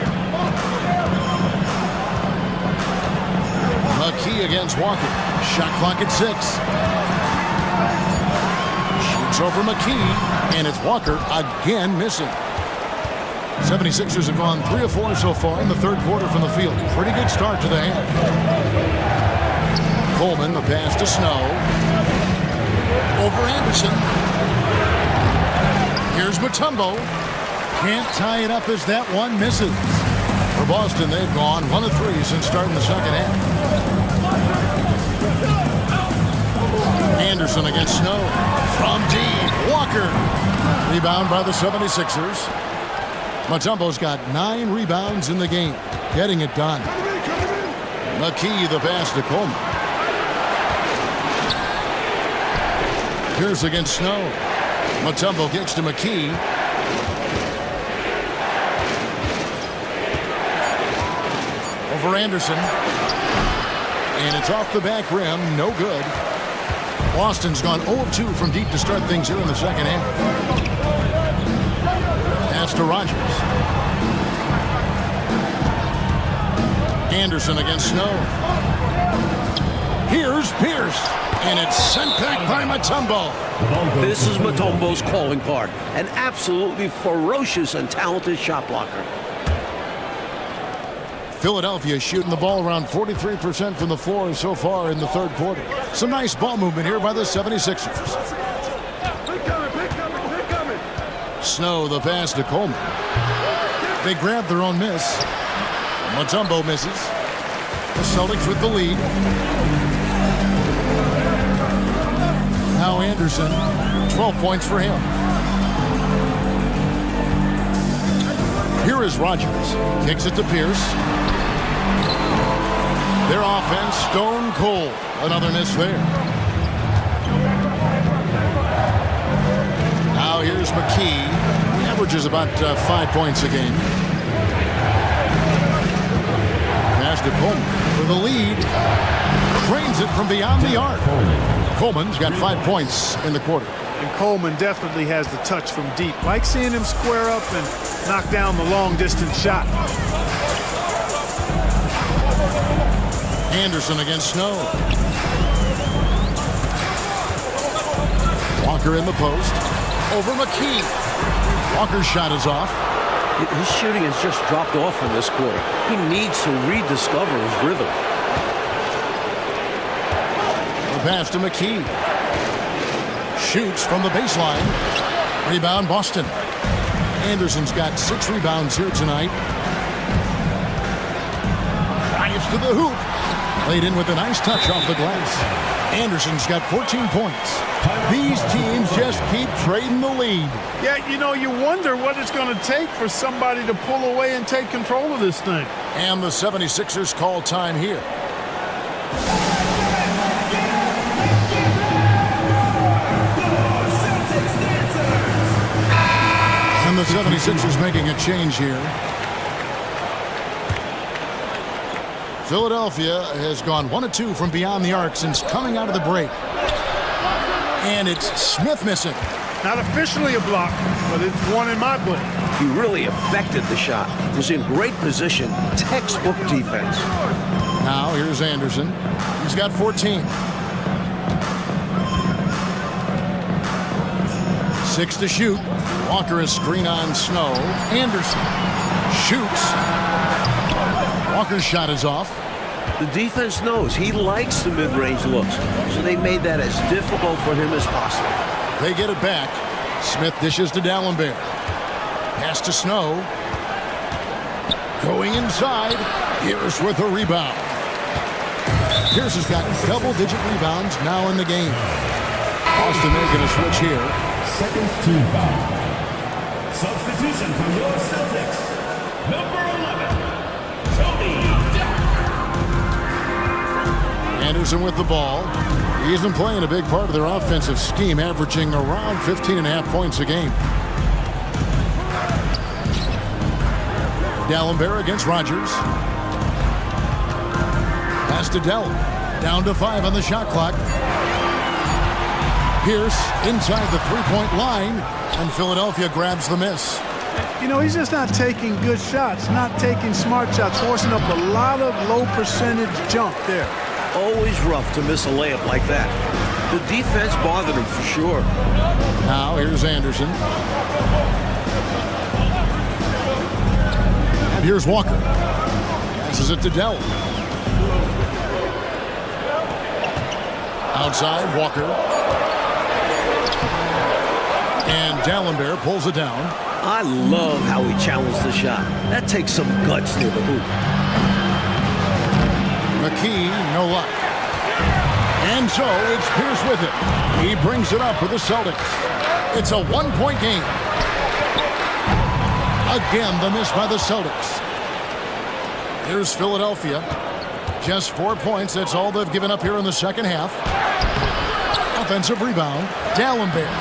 McKee against Walker. Shot clock at 6. Shoots over McKee, and it's Walker again missing. 76ers have gone 3 of 4 so far in the third quarter from the field. Pretty good start to the half. Coleman, the pass to Snow. Over Anderson. Here's Mutombo. Can't tie it up as that one misses. For Boston, they've gone 1 of 3 since starting the second half. Anderson against Snow. From deep, Walker. Rebound by the 76ers. Mutombo's got 9 rebounds in the game. Getting it done. McKee, the pass to Coleman. Pierce against Snow. Mutombo kicks to McKee. Over Anderson. And it's off the back rim. No good. Boston's gone 0 of 2 from deep to start things here in the second half. Pass to Rogers. Anderson against Snow. Here's Pierce. And it's sent back by Mutombo. This is Mutombo's calling card. An absolutely ferocious and talented shot blocker. Philadelphia shooting the ball around 43% from the floor so far in the third quarter. Some nice ball movement here by the 76ers. Snow, the pass to Coleman. They grab their own miss. Mutombo misses. The Celtics with the lead. Now Anderson, 12 points for him. Here is Rogers. Kicks it to Pierce. Their offense stone cold. Another miss there. Now here's McKee. He averages about 5 points a game. Pass to Coleman for the lead. Drains it from beyond the arc. Coleman's got 5 points in the quarter. And Coleman definitely has the touch from deep. Like seeing him square up and knock down the long-distance shot. Anderson against Snow. Walker in the post. Over McKee. Walker's shot is off. His shooting has just dropped off in this quarter. He needs to rediscover his rhythm. The pass to McKee. Shoots from the baseline. Rebound Boston. Anderson's got 6 rebounds here tonight. Drives to the hoop. Played in with a nice touch off the glass. Anderson's got 14 points. These teams just keep trading the lead. Yeah, you know, you wonder what it's going to take for somebody to pull away and take control of this thing. And the 76ers call time here. And the 76ers making a change here. Philadelphia has gone 1 of 2 from beyond the arc since coming out of the break. And it's Smith missing. Not officially a block, but it's one in my book. He really affected the shot. Was in great position. Textbook defense. Now here's Anderson. He's got 14. 6 to shoot. Walker is screen on Snow. Anderson shoots. Walker's shot is off. The defense knows he likes the mid-range looks, so they made that as difficult for him as possible. They get it back. Smith dishes to Dallenberg. Pass to Snow. Going inside. Pierce with a rebound. Pierce has got double-digit rebounds now in the game. Boston making a switch here. Second team foul. Substitution for your Celtics. Number 11, Tony. Anderson with the ball. He's been playing a big part of their offensive scheme, averaging around 15.5 points a game. Dallenberg against Rogers. Pass to Dell. Down to 5 on the shot clock. Pierce inside the three-point line, and Philadelphia grabs the miss. You know, he's just not taking good shots, not taking smart shots, forcing up a lot of low percentage jump there. Always rough to miss a layup like that. The defense bothered him for sure. Now here's Anderson. And here's Walker. Passes it to Dell. Outside, Walker. And Dallenberg pulls it down. I love how he challenged the shot. That takes some guts near the hoop. McKee, no luck. And so it's Pierce with it. He brings it up for the Celtics. It's a one-point game. Again, the miss by the Celtics. Here's Philadelphia. Just 4 points. That's all they've given up here in the second half. Offensive rebound. Dallenberg.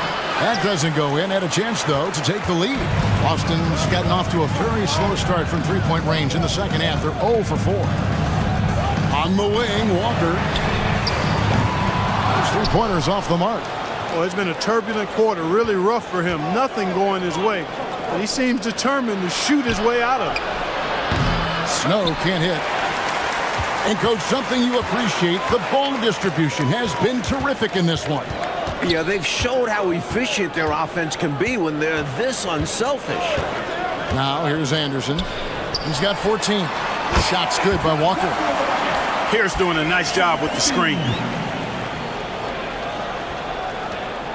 That doesn't go in. Had a chance, though, to take the lead. Boston's gotten off to a very slow start from three-point range in the second half. They're 0 for 4. On the wing, Walker. Those three-pointers off the mark. Well, it's been a turbulent quarter, really rough for him. Nothing going his way. But he seems determined to shoot his way out of it. Snow can't hit. And, Coach, something you appreciate, the ball distribution has been terrific in this one. Yeah, they've showed how efficient their offense can be when they're this unselfish. Now, here's Anderson. He's got 14. Shot's good by Walker. Pierce doing a nice job with the screen.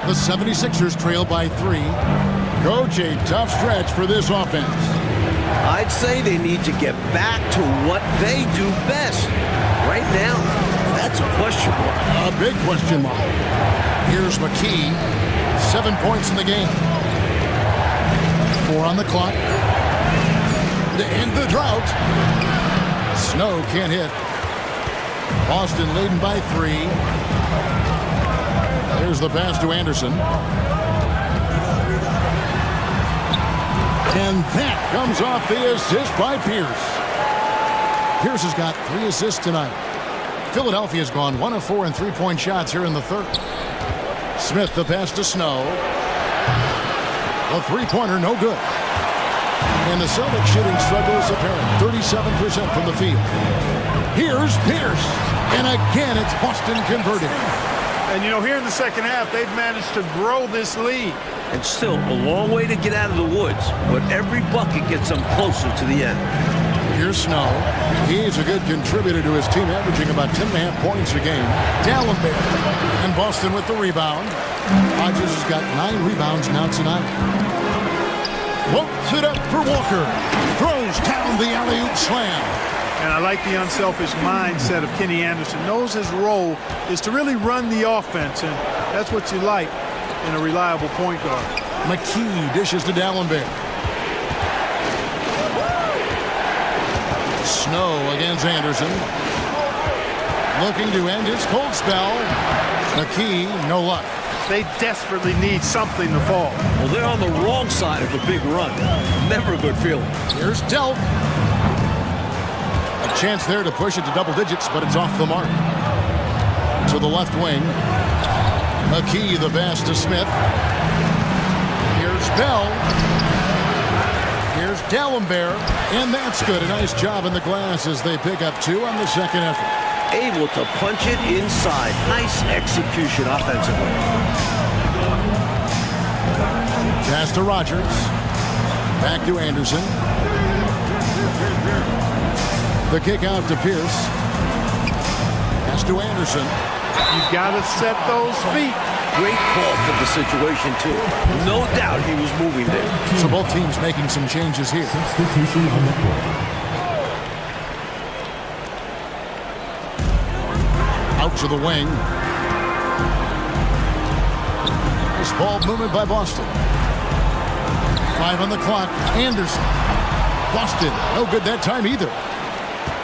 The 76ers trail by 3. Coach, a tough stretch for this offense. I'd say they need to get back to what they do best. Right now, that's a question mark. A big question mark. Here's McKee. 7 points in the game. 4 on the clock. To end the drought. Snow can't hit. Boston leading by 3. Here's the pass to Anderson. And that comes off the assist by Pierce. Pierce has got 3 assists tonight. Philadelphia has gone 1 of 4 in three-point shots here in the third. Smith, the pass to Snow. The three-pointer, no good. And the Celtics shooting struggle is apparent. 37% from the field. Here's Pierce. And again, it's Boston converting. And, you know, here in the second half, they've managed to grow this lead. And still a long way to get out of the woods, but every bucket gets them closer to the end. Here's Snow. He's a good contributor to his team, averaging about 10.5 points a game. D'Alembert. And Boston with the rebound. Rodgers has got 9 rebounds now tonight. Floats it up for Walker. Throws down the alley-oop slam. And I like the unselfish mindset of Kenny Anderson. Knows his role is to really run the offense, and that's what you like in a reliable point guard. McKee dishes to D'Alembert. Snow against Anderson. Looking to end his cold spell. McKee, no luck. They desperately need something to fall. Well, they're on the wrong side of a big run. Never a good feeling. Here's Delp. A chance there to push it to double digits, but it's off the mark. To the left wing. McKee, the pass to Smith. Here's Bell. Here's D'Alembert. And that's good. A nice job in the glass as they pick up 2 on the second effort. Able to punch it inside. Nice execution offensively. Pass to Rodgers. Back to Anderson. The kick out to Pierce. Pass to Anderson. You got to set those feet. Great call for the situation, too. No doubt he was moving there. So both teams making some changes here. Substitution on the court. Out to the wing. Nice ball movement by Boston. 5 on the clock. Anderson. Boston, no good that time either.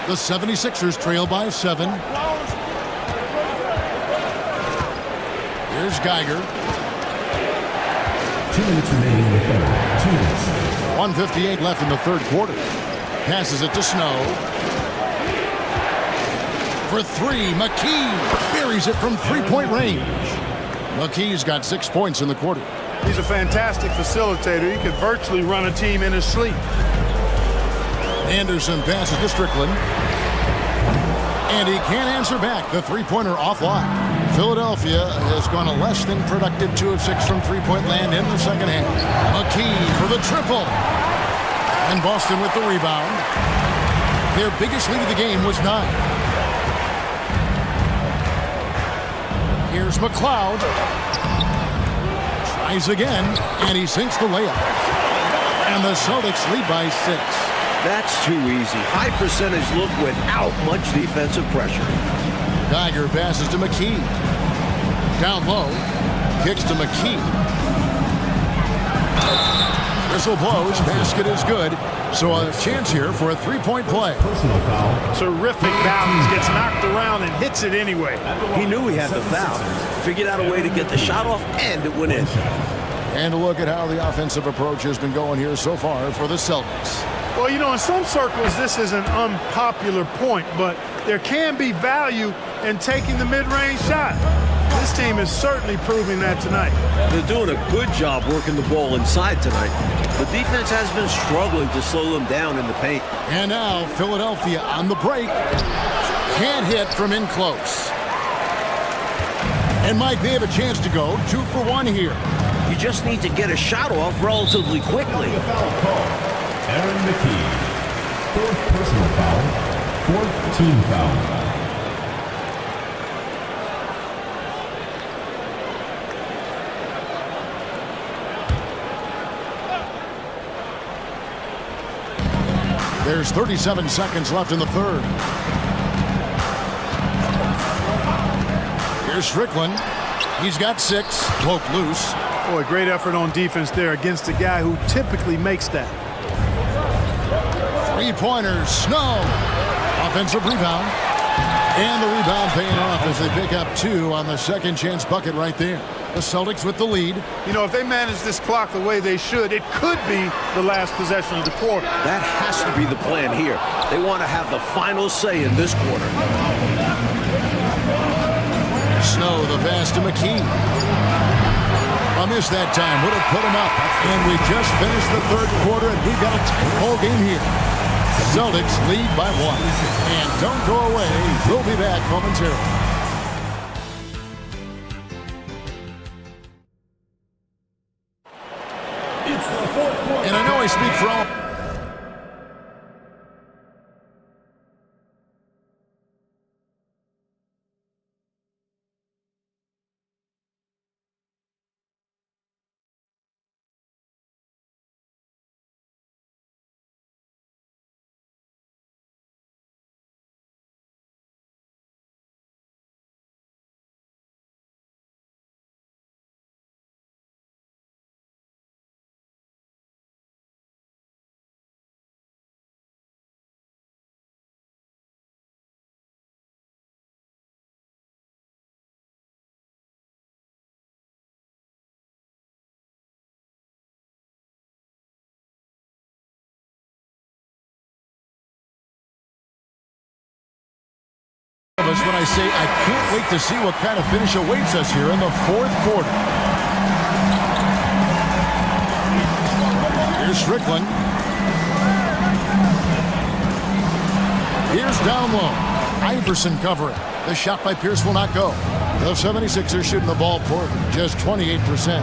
The 76ers trail by 7. Here's Geiger. 2 minutes remaining in the third. 2 minutes. 1:58 left in the third quarter. Passes it to Snow. For 3, McKee buries it from three-point range. McKee's got 6 points in the quarter. He's a fantastic facilitator. He could virtually run a team in his sleep. Anderson passes to Strickland. And he can't answer back. The three-pointer offline. Philadelphia has gone a less than productive 2 of 6 from three-point land in the second half. McKee for the triple. And Boston with the rebound. Their biggest lead of the game was 9. Here's McLeod. Tries again, and he sinks the layup. And the Celtics lead by 6. That's too easy. High percentage look without much defensive pressure. Geiger passes to McKee. Down low. Kicks to McKee. Whistle blows. Basket is good. So a chance here for a three-point play. Personal foul. Terrific balance. Gets knocked around and hits it anyway. He knew he had the foul. Figured out a way to get the shot off, and it went in. And a look at how the offensive approach has been going here so far for the Celtics. Well, you know, in some circles, this is an unpopular point, but there can be value in taking the mid-range shot. This team is certainly proving that tonight. They're doing a good job working the ball inside tonight. The defense has been struggling to slow them down in the paint. And now Philadelphia on the break. Can't hit from in close. And Mike, they have a chance to go 2 for 1 here. You just need to get a shot off relatively quickly. A foul call. Aaron McKee. 4th personal foul. 4th team foul. There's 37 seconds left in the third. Here's Strickland. He's got 6. Broke loose. Boy, great effort on defense there against a guy who typically makes that. Three-pointers. Snow. Offensive rebound. And the rebound paying off as they pick up 2 on the second chance bucket right there. The Celtics with the lead. You know, if they manage this clock the way they should, it could be the last possession of the quarter. That has to be the plan here. They want to have the final say in this quarter. Snow, the pass to McKee. A miss that time would have put him up. And we just finished the third quarter, and we've got a tight ball game here. Celtics lead by 1. And don't go away. We'll be back momentarily. And I know I speak for all. When I say I can't wait to see what kind of finish awaits us here in the fourth quarter. Here's Strickland. Here's down low. Iverson covering. The shot by Pierce will not go. The 76ers shooting the ball poorly, just 28%.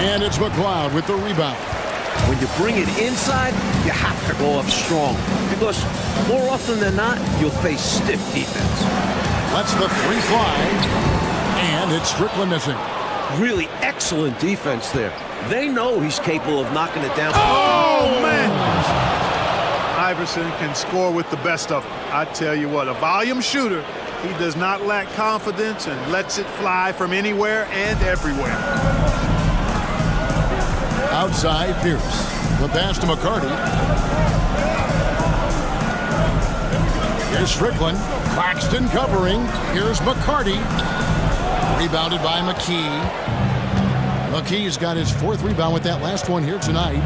And it's McLeod with the rebound. When you bring it inside, you have to go up strong. Because more often than not, you'll face stiff defense. Lets the three fly. And it's Strickland missing. Really excellent defense there. They know he's capable of knocking it down. Oh, man! Iverson can score with the best of them. I tell you what, a volume shooter. He does not lack confidence and lets it fly from anywhere and everywhere. Outside, Pierce. The pass to McCarty. Here's Strickland. Claxton covering. Here's McCarty. Rebounded by McKee. McKee's got his fourth rebound with that last one here tonight.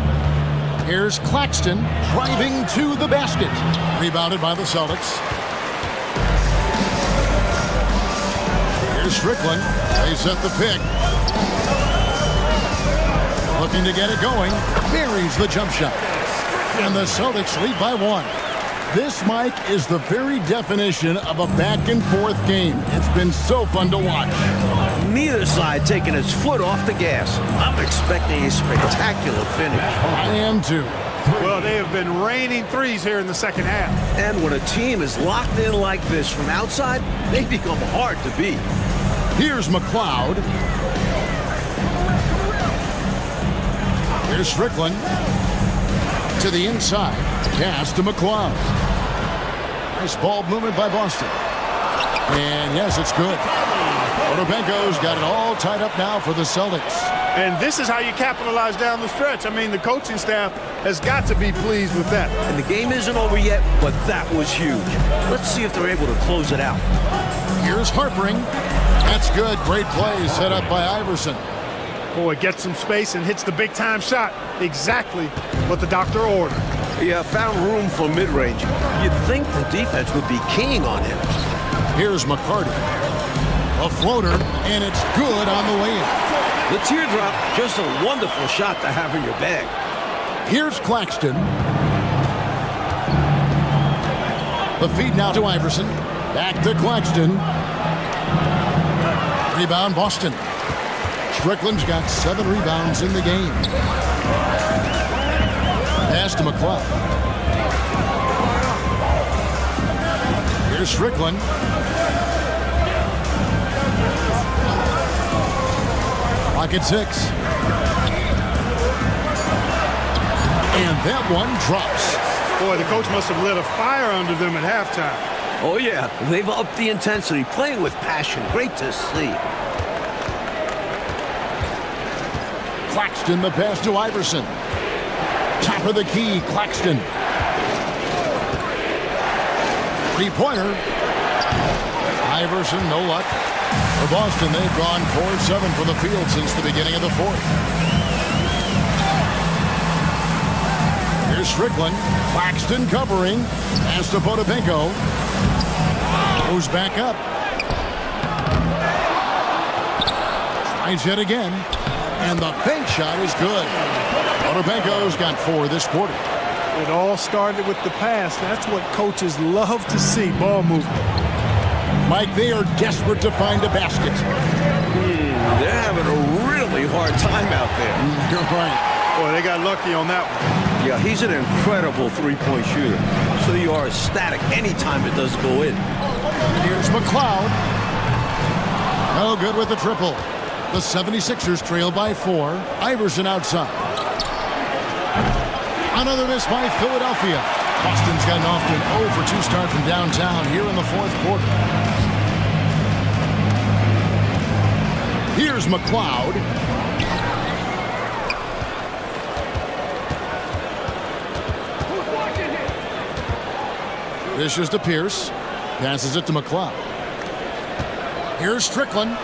Here's Claxton driving to the basket. Rebounded by the Celtics. Here's Strickland. They set the pick. Looking to get it going. Buries the jump shot. And the Celtics lead by 1. This, Mike, is the very definition of a back-and-forth game. It's been so fun to watch. Neither side taking its foot off the gas. I'm expecting a spectacular finish. I am too. Well, they have been raining threes here in the second half. And when a team is locked in like this from outside, they become hard to beat. Here's McLeod. Here's Strickland. To the inside. Pass to McLeod. Nice ball movement by Boston. And yes, it's good. Odobenko's got it all tied up now for the Celtics. And this is how you capitalize down the stretch. I mean, the coaching staff has got to be pleased with that. And the game isn't over yet, but that was huge. Let's see if they're able to close it out. Here's Harpering. That's good. Great play set up by Iverson. Boy, gets some space and hits the big-time shot. Exactly what the doctor ordered. Yeah, found room for mid-range. You'd think the defense would be keying on him. Here's McCarty. A floater, and it's good on the way in. The teardrop, just a wonderful shot to have in your bag. Here's Claxton. The feed now to Iverson. Back to Claxton. Rebound, Boston. Strickland's got 7 rebounds in the game. Pass to McLeod. Here's Strickland. Clock at 6. And that one drops. Boy, the coach must have lit a fire under them at halftime. Oh, yeah. They've upped the intensity, playing with passion. Great to see. Claxton, the pass to Iverson. Top of the key, Claxton. Three-pointer. Iverson, no luck. For Boston, they've gone 4-7 from the field since the beginning of the fourth. Here's Strickland. Claxton covering. Pass to Potapenko. Goes back up. Tries yet again. And the bank shot is good. Potapenko's got 4 this quarter. It all started with the pass. That's what coaches love to see, ball movement. Mike, they are desperate to find a basket. They're having a really hard time out there. You're right. Boy, they got lucky on that one. Yeah, he's an incredible three-point shooter. So you are ecstatic anytime it does go in. Here's McLeod. No good with the triple. The 76ers trail by 4. Iverson outside. Another miss by Philadelphia. Boston's gotten off to an 0-for-2 start from downtown here in the fourth quarter. Here's McLeod. Dishes to Pierce. Passes it to McLeod. Here's Strickland.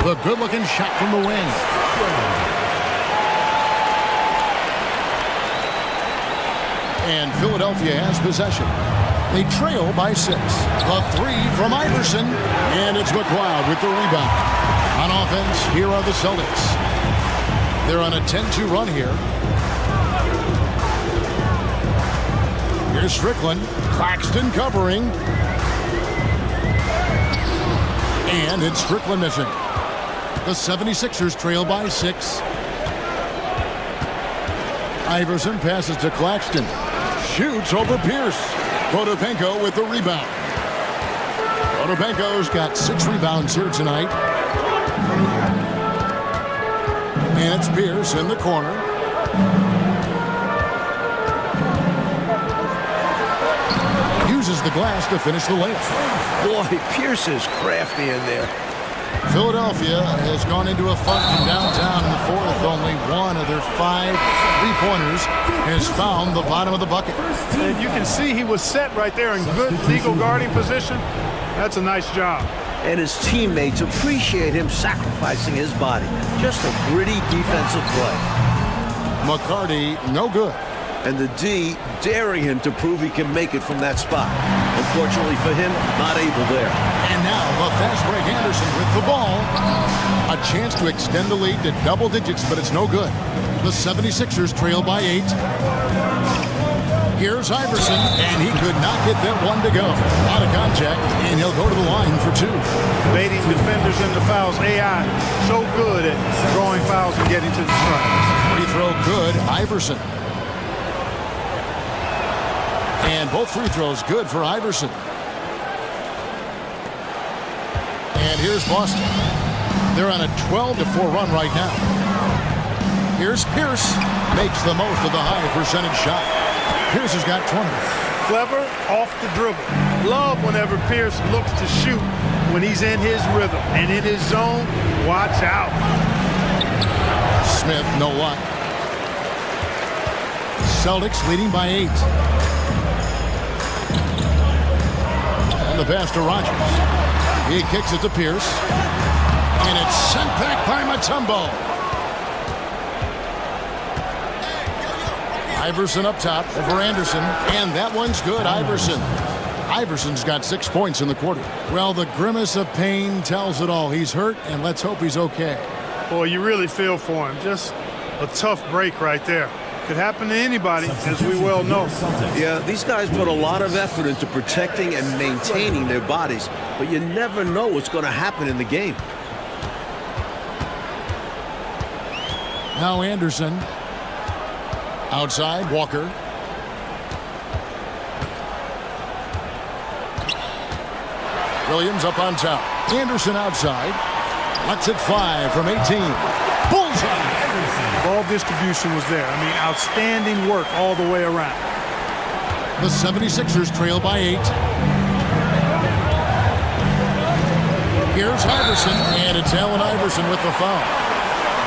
The good-looking shot from the wing. And Philadelphia has possession. They trail by 6. A 3 from Iverson. And it's McLeod with the rebound. On offense, here are the Celtics. They're on a 10-2 run here. Here's Strickland. Claxton covering. And it's Strickland missing. The 76ers trail by 6. Iverson passes to Claxton. Shoots over Pierce. Potapenko with the rebound. Potapenko's got 6 rebounds here tonight. And it's Pierce in the corner. Uses the glass to finish the layup. Boy, Pierce is crafty in there. Philadelphia has gone into a funk from downtown in the fourth. Only 1 of their 5 3-pointers has found the bottom of the bucket. And you can see he was set right there in good legal guarding position. That's a nice job. And his teammates appreciate him sacrificing his body. Just a gritty defensive play. McCarty, no good. And the D daring him to prove he can make it from that spot. Unfortunately for him, not able there. And now the fast break Anderson with the ball. A chance to extend the lead to double digits, but it's no good. The 76ers trail by 8. Here's Iverson, and he could not get that one to go. Out of contact, and he'll go to the line for 2. Baiting defenders into fouls. AI so good at drawing fouls and getting to the strike. Free throw good, Iverson. And both free throws good for Iverson. And here's Boston. They're on a 12-4 run right now. Here's Pierce. Makes the most of the high percentage shot. Pierce has got 20. Clever off the dribble. Love whenever Pierce looks to shoot when he's in his rhythm. And in his zone, watch out. Smith, no luck. Celtics leading by 8. And the pass to Rogers. He kicks it to Pierce. And it's sent back by Mutombo. Iverson up top over Anderson. And that one's good, Iverson. Iverson's got 6 points in the quarter. Well, the grimace of pain tells it all. He's hurt, and let's hope he's okay. Boy, you really feel for him. Just a tough break right there. Could happen to anybody, as we well know. Yeah, these guys put a lot of effort into protecting and maintaining their bodies, but you never know what's going to happen in the game. Now Anderson. Outside, Walker. Williams up on top. Anderson outside. Lets it fly from 18. Bullseye. Ball distribution was there. I mean, outstanding work all the way around. The 76ers trail by 8. Here's Iverson, and it's Allen Iverson with the foul.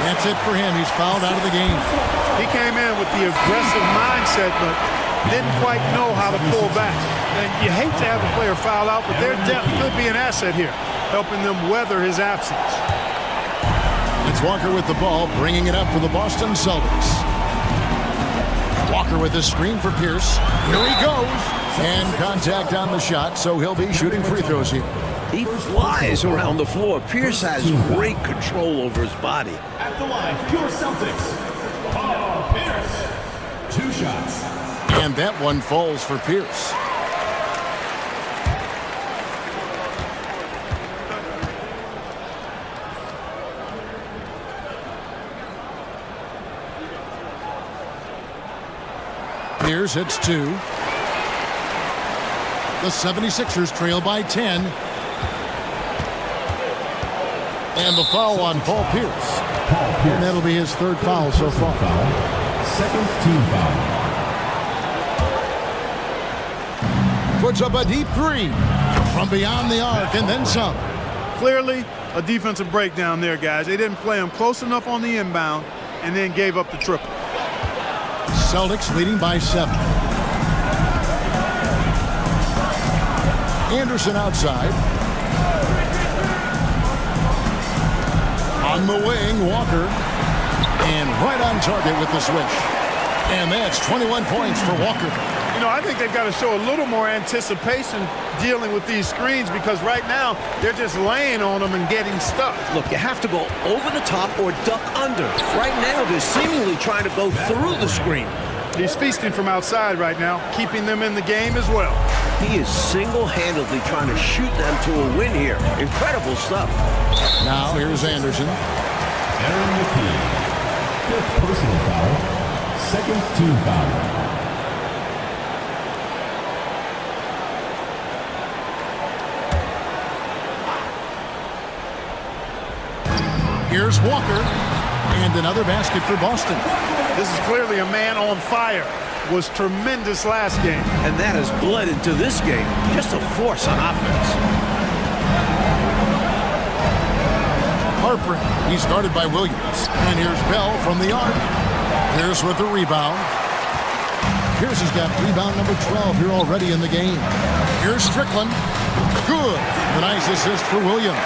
That's it for him. He's fouled out of the game. He came in with the aggressive mindset, but didn't quite know how to pull back. And you hate to have a player foul out, but their depth could be an asset here. helping them weather his absence. It's Walker with the ball, bringing it up for the Boston Celtics. Walker with the screen for Pierce. Here he goes. And contact on the shot, so he'll be shooting free throws here. He flies around the floor. Pierce has great control over his body. At the line for your Celtics, Paul Pierce. 2 shots. And that one falls for Pierce. Pierce hits 2. The 76ers trail by 10. And the foul on Paul Pierce. And that'll be his 3rd foul so far. Second team foul. Puts up a deep 3 from beyond the arc and then some. Clearly, a defensive breakdown there, guys. They didn't play him close enough on the inbound and then gave up the triple. Celtics leading by 7. Anderson outside. On the wing, Walker. And right on target with the switch. And that's 21 points for Walker. You know, I think they've got to show a little more anticipation dealing with these screens because right now they're just laying on them and getting stuck. Look, you have to go over the top or duck under. Right now, they're seemingly trying to go through the screen. He's feasting from outside right now, keeping them in the game as well. He is single-handedly trying to shoot them to a win here. Incredible stuff. Now here's Anderson. Aaron McKee. 5th personal foul. 2nd team foul. Here's Walker. And another basket for Boston. This is clearly a man on fire. Was tremendous last game. And that has bled into this game. Just a force on offense. Harper, he's guarded by Williams. And here's Bell from the arc. Pierce with the rebound. Pierce has got rebound number 12 here already in the game. Here's Strickland. Good. A nice assist for Williams.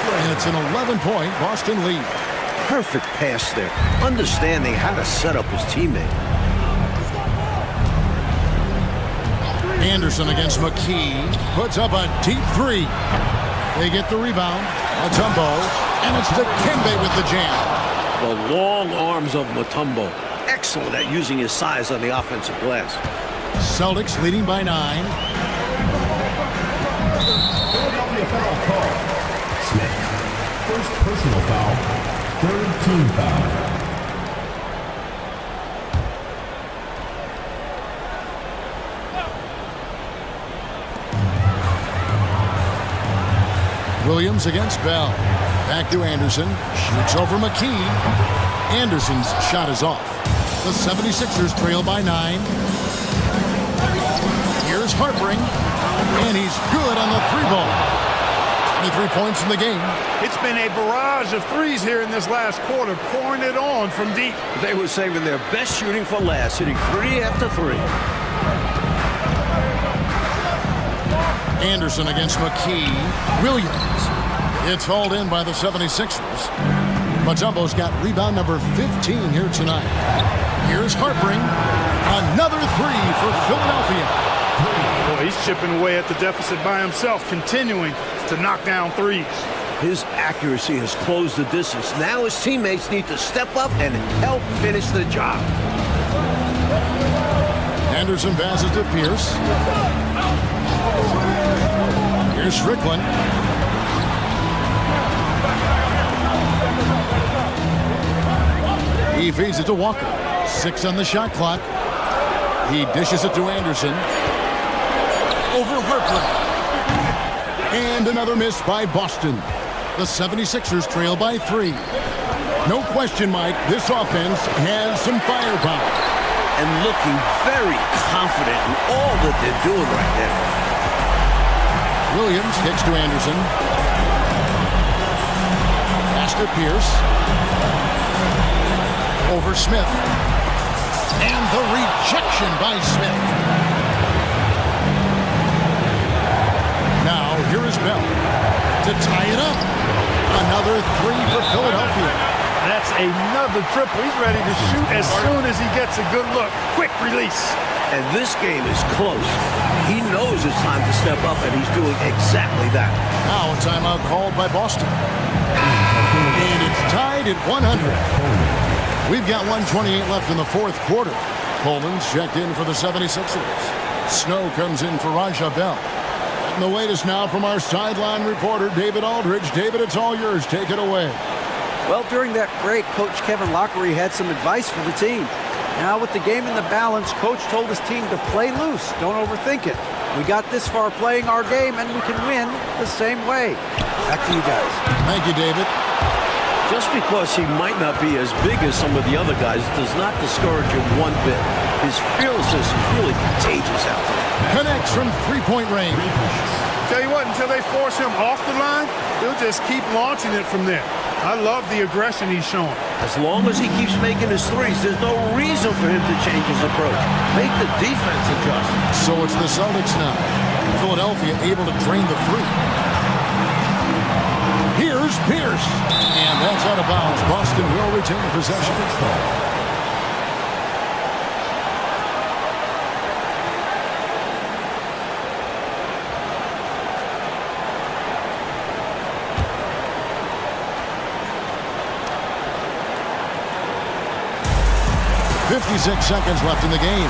And it's an 11-point Boston lead. Perfect pass there. Understanding how to set up his teammate. Anderson against McKee. Puts up a deep 3. They get the rebound. Mutombo. And it's Dikembe with the jam. The long arms of Mutombo. Excellent at using his size on the offensive glass. Celtics leading by 9. Philadelphia foul call. Smith. 1st personal foul. 3rd team foul. Williams against Bell. Back to Anderson. Shoots over McKee. Anderson's shot is off. The 76ers trail by 9. Here's Harpering. And he's good on the 3-ball. 23 points in the game. It's been a barrage of threes here in this last quarter, pouring it on from deep. They were saving their best shooting for last, hitting 3 after 3. Anderson against McKee. Williams. It's hauled in by the 76ers. Mutombo's got rebound number 15 here tonight. Here's Harpering. Another 3 for Philadelphia. Boy, he's chipping away at the deficit by himself, continuing to knock down threes. His accuracy has closed the distance. Now his teammates need to step up and help finish the job. Anderson passes to Pierce. Here's Strickland. He feeds it to Walker. 6 on the shot clock. He dishes it to Anderson. Over Harper. And another miss by Boston. The 76ers trail by 3. No question, Mike, this offense has some firepower. And looking very confident in all that they're doing right now. Williams kicks to Anderson. Pass to Pierce. Over Smith. And the rejection by Smith. Now, here is Bell. to tie it up. Another three for Philadelphia. That's another triple. He's ready to shoot as soon as he gets a good look. Quick release. And this game is close. He knows it's time to step up, and he's doing exactly that. Now a timeout called by Boston. And it's tied at 100. We've got 1:28 left in the fourth quarter. Coleman's checked in for the 76ers. Snow comes in for Raja Bell. And the latest now from our sideline reporter, David Aldridge. David, it's all yours. Take it away. Well, during that break, Coach Kevin Lockery had some advice for the team. Now, with the game in the balance, Coach told his team to play loose. Don't overthink it. We got this far playing our game, and we can win the same way. Back to you guys. Thank you, David. Just because he might not be as big as some of the other guys does not discourage him one bit. His fearlessness is really contagious out there. Connects from three-point range. Tell you what, until they force him off the line, he'll just keep launching it from there. I love the aggression he's showing. As long as he keeps making his threes, there's no reason for him to change his approach. Make the defense adjust. So it's the Celtics now. Philadelphia able to drain the three. Here's Pierce. And that's out of bounds. Boston will retain possession. 56 seconds left in the game.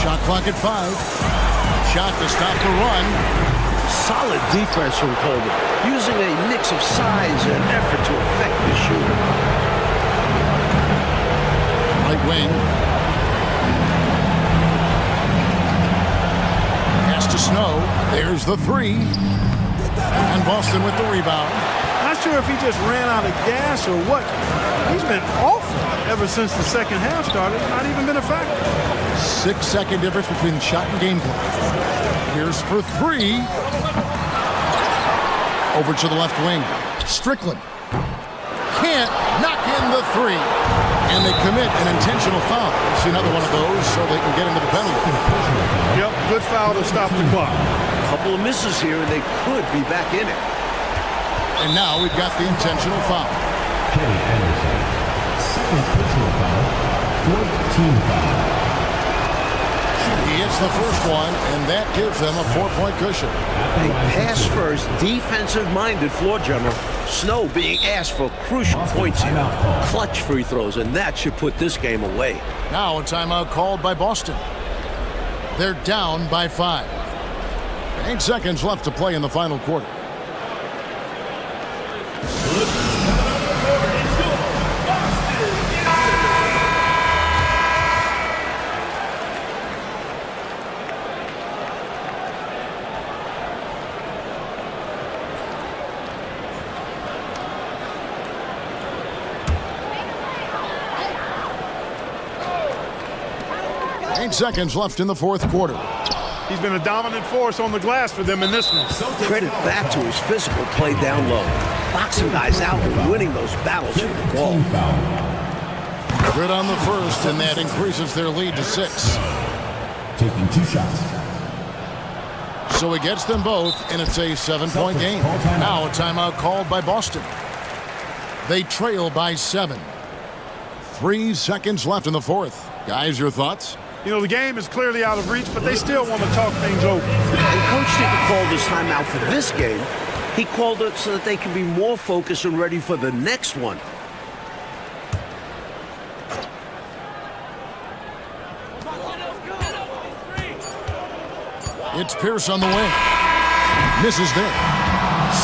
Shot clock at 5. Shot to stop the run. Solid defense from Coleman, using a mix of size and effort to affect the shooter. Right wing. Pass to Snow. There's the three. And Boston with the rebound. Not sure if he just ran out of gas or what. He's been awful ever since the second half started. Not even been a factor. 6-second difference between shot and game clock. Here's for three. Over to the left wing. Strickland. Can't knock in the three. And they commit an intentional foul. See another one of those so they can get into the penalty. Yep, good foul to stop the clock. A couple of misses here, and they could be back in it. And now we've got the intentional foul. Kenny Anderson. Second personal foul. Fourth team foul. He hits the first one, and that gives them a 4-point cushion. A pass-first, defensive-minded floor general. Snow being asked for crucial points here. Clutch free throws, and that should put this game away. Now a timeout called by Boston. They're down by 5. 8 seconds left to play in the final quarter. Seconds left in the fourth quarter. He's been a dominant force on the glass for them in this one. Credit back to his physical play down low. Boxing guys out and winning those battles for the ball. Good on the first, and that increases their lead to 6. Taking 2 shots. So he gets them both, and it's a 7-point game. Now a timeout called by Boston. They trail by 7. 3 seconds left in the fourth. Guys, your thoughts? You know, the game is clearly out of reach, but they still want to talk things over. And Coach didn't call this timeout for this game. He called it so that they can be more focused and ready for the next one. It's Pierce on the wing. Misses there.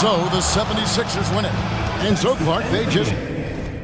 So the 76ers win it. And so, Clark, they just